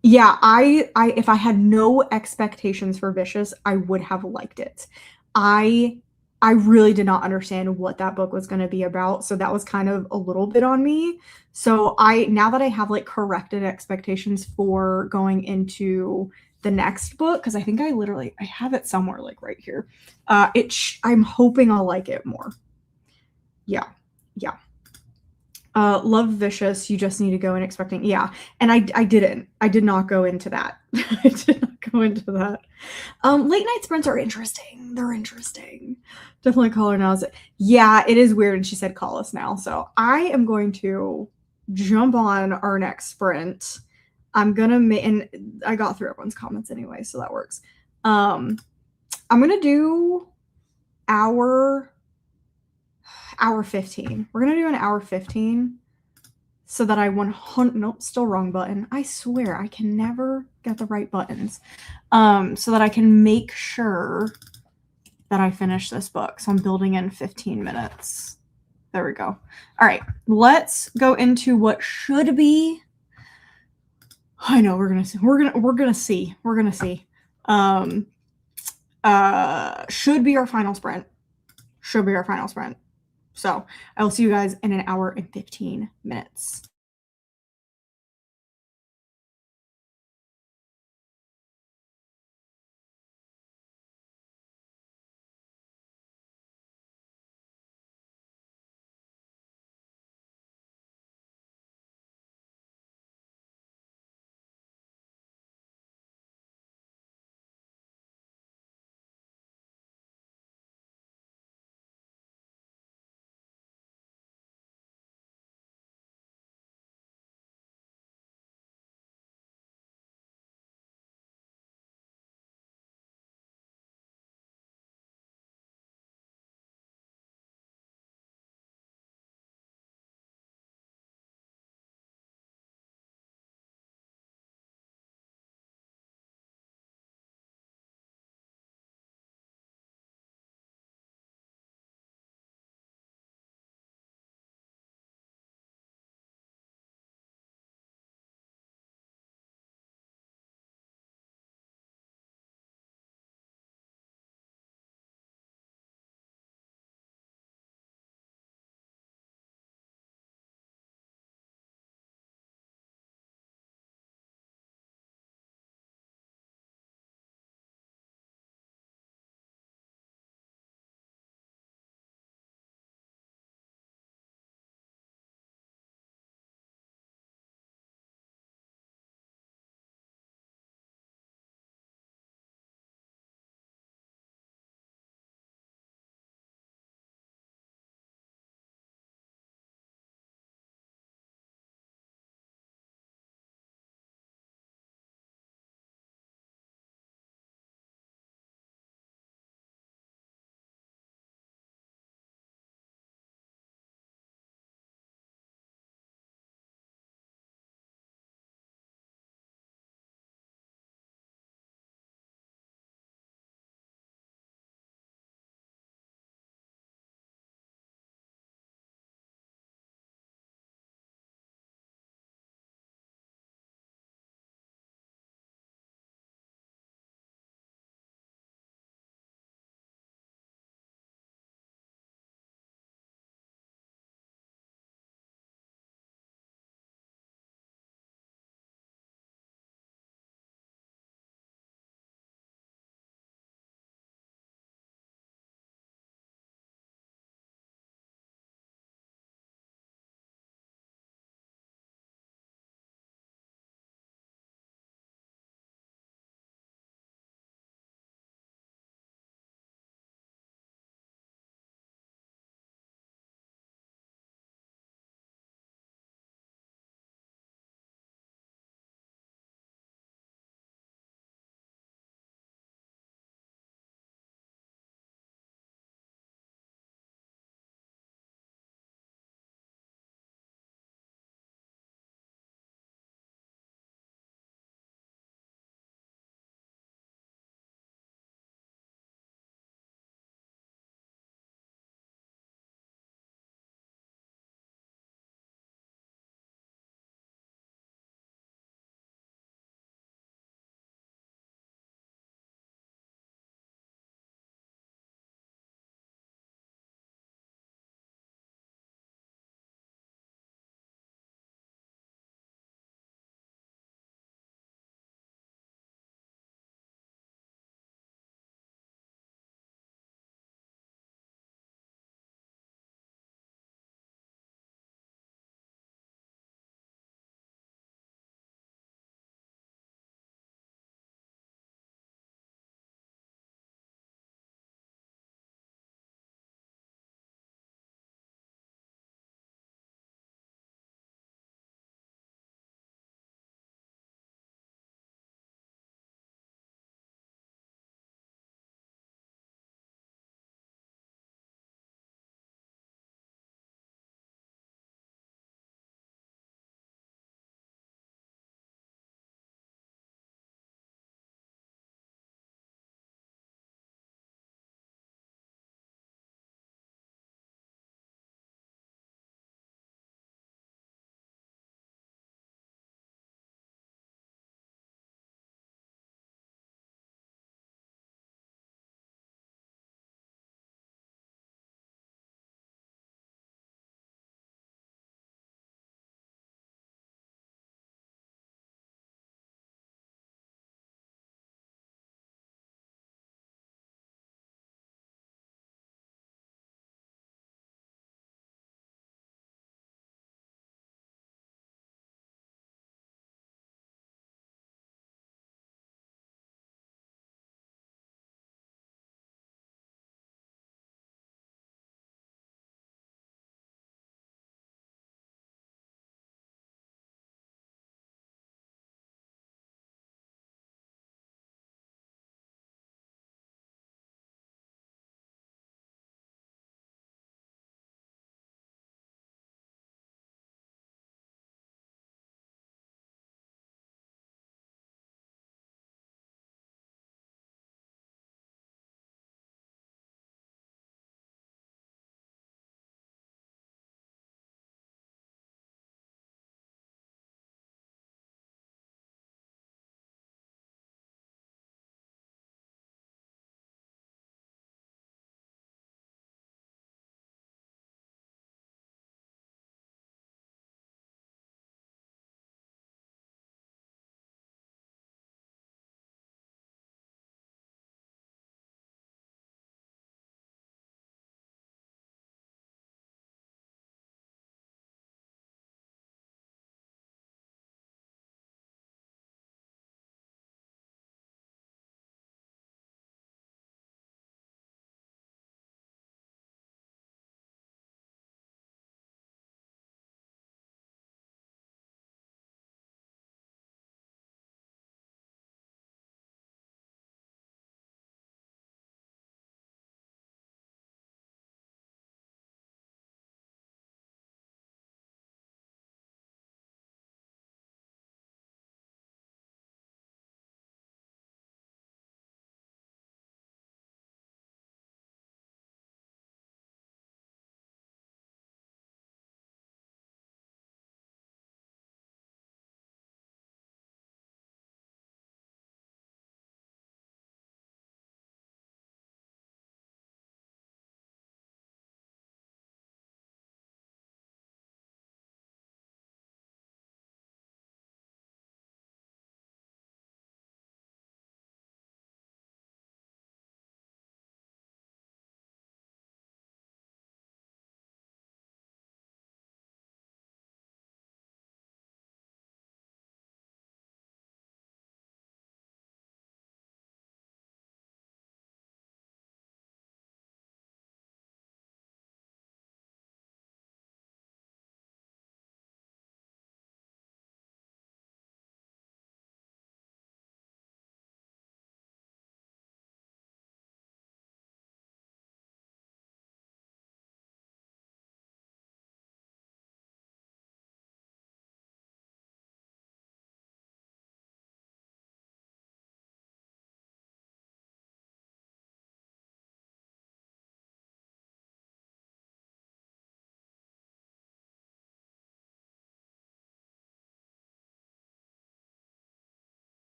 Yeah, I if I had no expectations for Vicious, I would have liked it. I I really did not understand what that book was going to be about, so that was kind of a little bit on me. So I now that I have like corrected expectations for going into the next book because I think I have it somewhere like right here. I'm hoping I'll like it more. Yeah. Yeah. Love Vicious, you just need to go in expecting yeah, and I didn't. I did not go into that. I did not go into that. Late night sprints are interesting. They're interesting. Definitely call her now. Yeah, it is weird, and she said call us now. So I am going to jump on our next sprint. I'm gonna make, and I got through everyone's comments anyway, so that works. I'm gonna do our hour 15. We're gonna do an hour 15 so that I 100 nope, still wrong button. I swear I can never get the right buttons. So that I can make sure that I finish this book. So I'm building in 15 minutes. There we go. All right, let's go into what should be. I know we're gonna see. We're gonna see. We're gonna see. Should be our final sprint. Should be our final sprint. So I will see you guys in an hour and 15 minutes.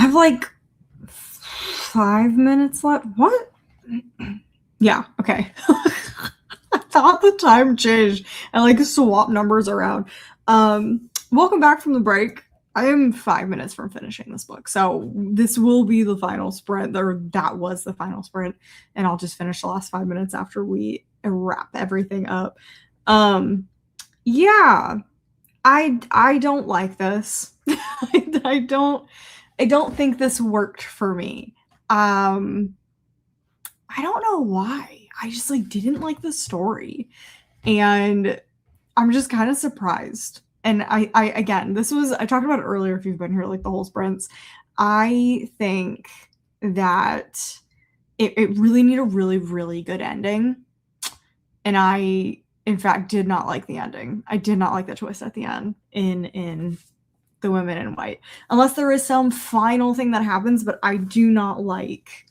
have like 5 minutes left. What? Yeah, okay. I thought the time changed and like swap numbers around. Welcome back from the break. I am 5 minutes from finishing this book, so this will be the final sprint, or that was the final sprint, and I'll just finish the last 5 minutes after we wrap everything up. Yeah, I don't like this. I don't think this worked for me. I don't know why. I just like didn't like the story, and I'm just kind of surprised. And I again, this was, I talked about it earlier if you've been here, like the whole sprints. I think that it really needed a really, really good ending. And I, in fact, did not like the ending. I did not like the twist at the end in The Women in White. Unless there is some final thing that happens, but I do not like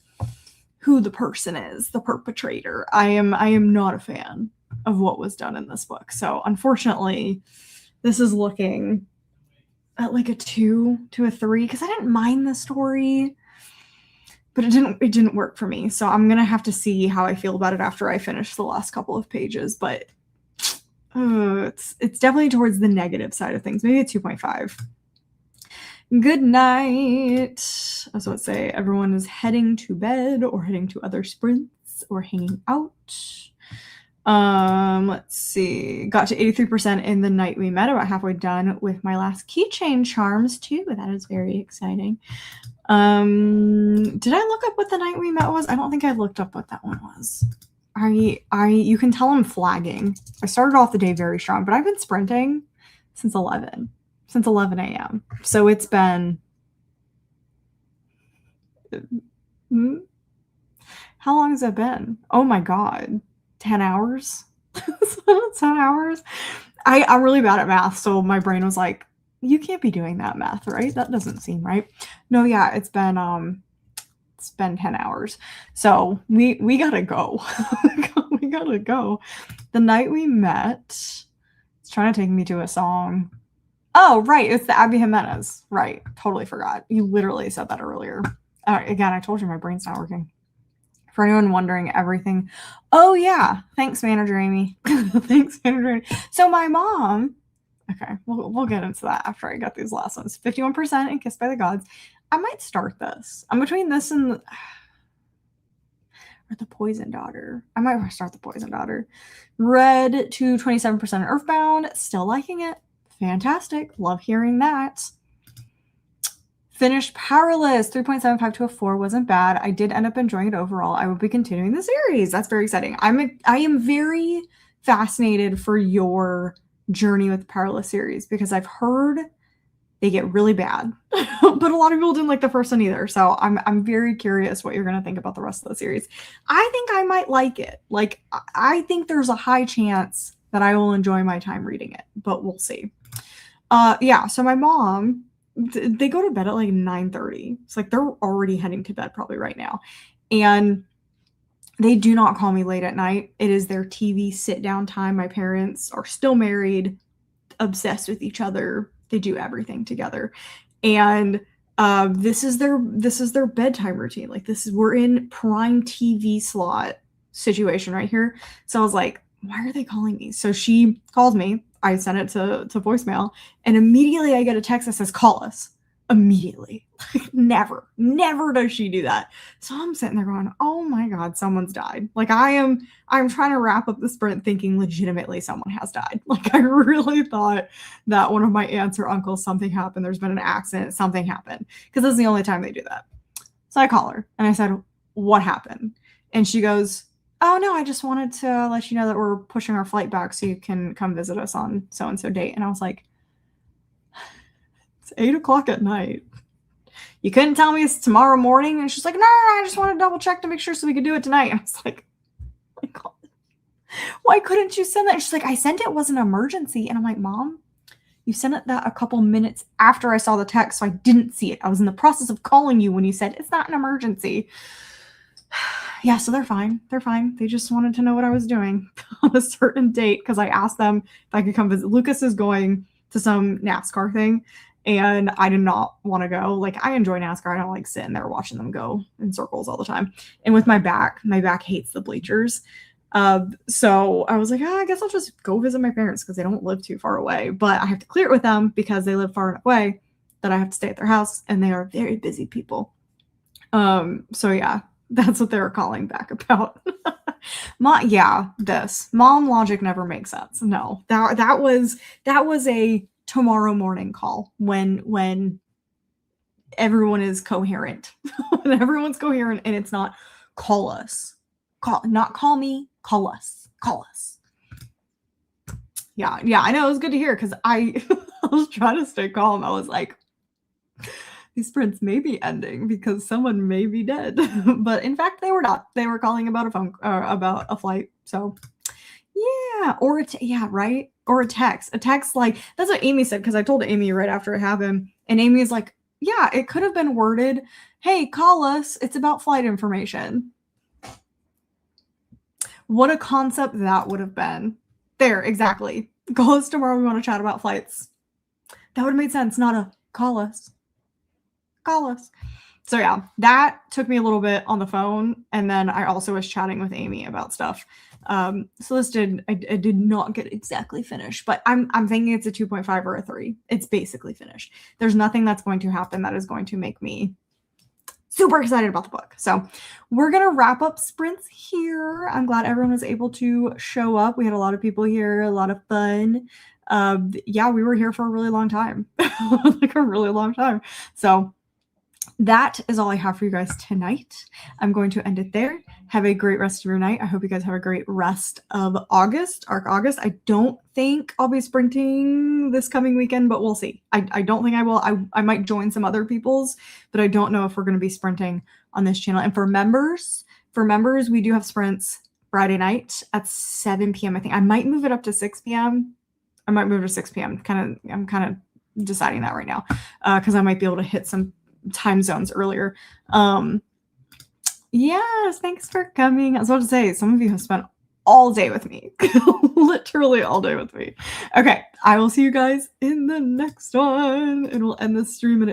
who the person is, the perpetrator. I am not a fan of what was done in this book. So unfortunately, this is looking at like a 2 to a 3 because I didn't mind the story, but it didn't work for me. So I'm gonna have to see how I feel about it after I finish the last couple of pages. But it's definitely towards the negative side of things. Maybe a 2.5. Good night. I was about to say everyone is heading to bed or heading to other sprints or hanging out. Let's see. Got to 83% in the night we met, about halfway done with my last keychain charms too. That is very exciting. Did I look up what the night we met was? I don't think I looked up what that one was. You can tell I'm flagging. I started off the day very strong, but I've been sprinting since 11 a.m. So it's been how long has it been? Oh my God. 10 hours? 10 hours? I'm really bad at math, so my brain was like, you can't be doing that math, right? That doesn't seem right. No, yeah, it's been 10 hours. So we gotta go. We gotta go. The night we met, it's trying to take me to a song. Oh, right, it's the Abby Jimenez. Right, totally forgot. You literally said that earlier. Again, I told you my brain's not working. For anyone wondering everything. Oh, yeah. Thanks, Manager Amy. Thanks, Manager Amy. So my mom, okay, we'll get into that after I get these last ones. 51% and Kissed by the Gods. I might start this. I'm between this and or the Poison Daughter. I might start the Poison Daughter. Read to 27% Earthbound. Still liking it. Fantastic. Love hearing that. Finished Powerless, 3.75 to a 4 wasn't bad. I did end up enjoying it overall. I will be continuing the series. That's very exciting. I am very fascinated for your journey with the Powerless series because I've heard they get really bad, but a lot of people didn't like the first one either. So I'm very curious what you're gonna think about the rest of the series. I think I might like it. Like I think there's a high chance that I will enjoy my time reading it, but we'll see. Yeah. So my mom. They go to bed at like 9:30. It's like they're already heading to bed probably right now. And they do not call me late at night. It is their TV sit down time. My parents are still married, obsessed with each other. They do everything together. And this is their bedtime routine. Like we're in prime TV slot situation right here. So I was like, why are they calling me? So she calls me. I sent it to voicemail, and immediately I get a text that says, call us. Immediately. Like, never does she do that. So I'm sitting there going, oh my God, someone's died. Like I'm trying to wrap up the sprint thinking legitimately someone has died. Like I really thought that one of my aunts or uncles, something happened. There's been an accident, something happened. Because that's the only time they do that. So I call her and I said, what happened? And she goes, oh no, I just wanted to let you know that we're pushing our flight back so you can come visit us on so-and-so date. And I was like, it's 8:00 at night. You couldn't tell me it's tomorrow morning? And she's like, no, I just want to double check to make sure so we could do it tonight. And I was like, oh my God, why couldn't you send that? And she's like, I sent it was an emergency. And I'm like, Mom, you sent it that a couple minutes after I saw the text, so I didn't see it. I was in the process of calling you when you said it's not an emergency. Yeah, so they're fine. They're fine. They just wanted to know what I was doing on a certain date because I asked them if I could come visit. Lucas is going to some NASCAR thing, and I did not want to go. Like, I enjoy NASCAR. I don't like sitting there watching them go in circles all the time. And with my back hates the bleachers. So I was like, I guess I'll just go visit my parents because they don't live too far away. But I have to clear it with them because they live far enough away that I have to stay at their house, and they are very busy people. So yeah, that's what they were calling back about. Mom logic never makes sense. No, that was a tomorrow morning call when everyone is coherent. When everyone's coherent and it's not call us. Not call me, call us. Call us. Yeah, I know. It was good to hear because I was trying to stay calm. I was like, these sprints may be ending because someone may be dead. But in fact, they were not. They were calling about about a flight. So yeah, or right? Or a text. A text, like, that's what Amy said, because I told Amy right after it happened, and Amy is like, yeah, it could have been worded, hey, call us. It's about flight information. What a concept that would have been. There, exactly. Call us tomorrow. We want to chat about flights. That would have made sense, not a call us. Call us. So yeah, that took me a little bit on the phone, and then I also was chatting with Amy about stuff. So this I did not get exactly finished, but I'm thinking it's a 2.5 or a 3. It's basically finished. There's nothing that's going to happen that is going to make me super excited about the book. So we're going to wrap up sprints here. I'm glad everyone was able to show up. We had a lot of people here, a lot of fun. Yeah, we were here for a really long time, like a really long time. So that is all I have for you guys tonight. I'm going to end it there. Have a great rest of your night. I hope you guys have a great rest of August, ARC August. I don't think I'll be sprinting this coming weekend, but we'll see. I don't think I will. I might join some other people's, but I don't know if we're going to be sprinting on this channel. And for members, we do have sprints Friday night at 7 p.m. I think I might move it up to 6 p.m. I might move to 6 p.m. I'm kind of deciding that right now because I might be able to hit some time zones earlier. Yes, thanks for coming. I was about to say, some of you have spent all day with me. Literally all day with me. Okay, I will see you guys in the next one, and we'll end this stream in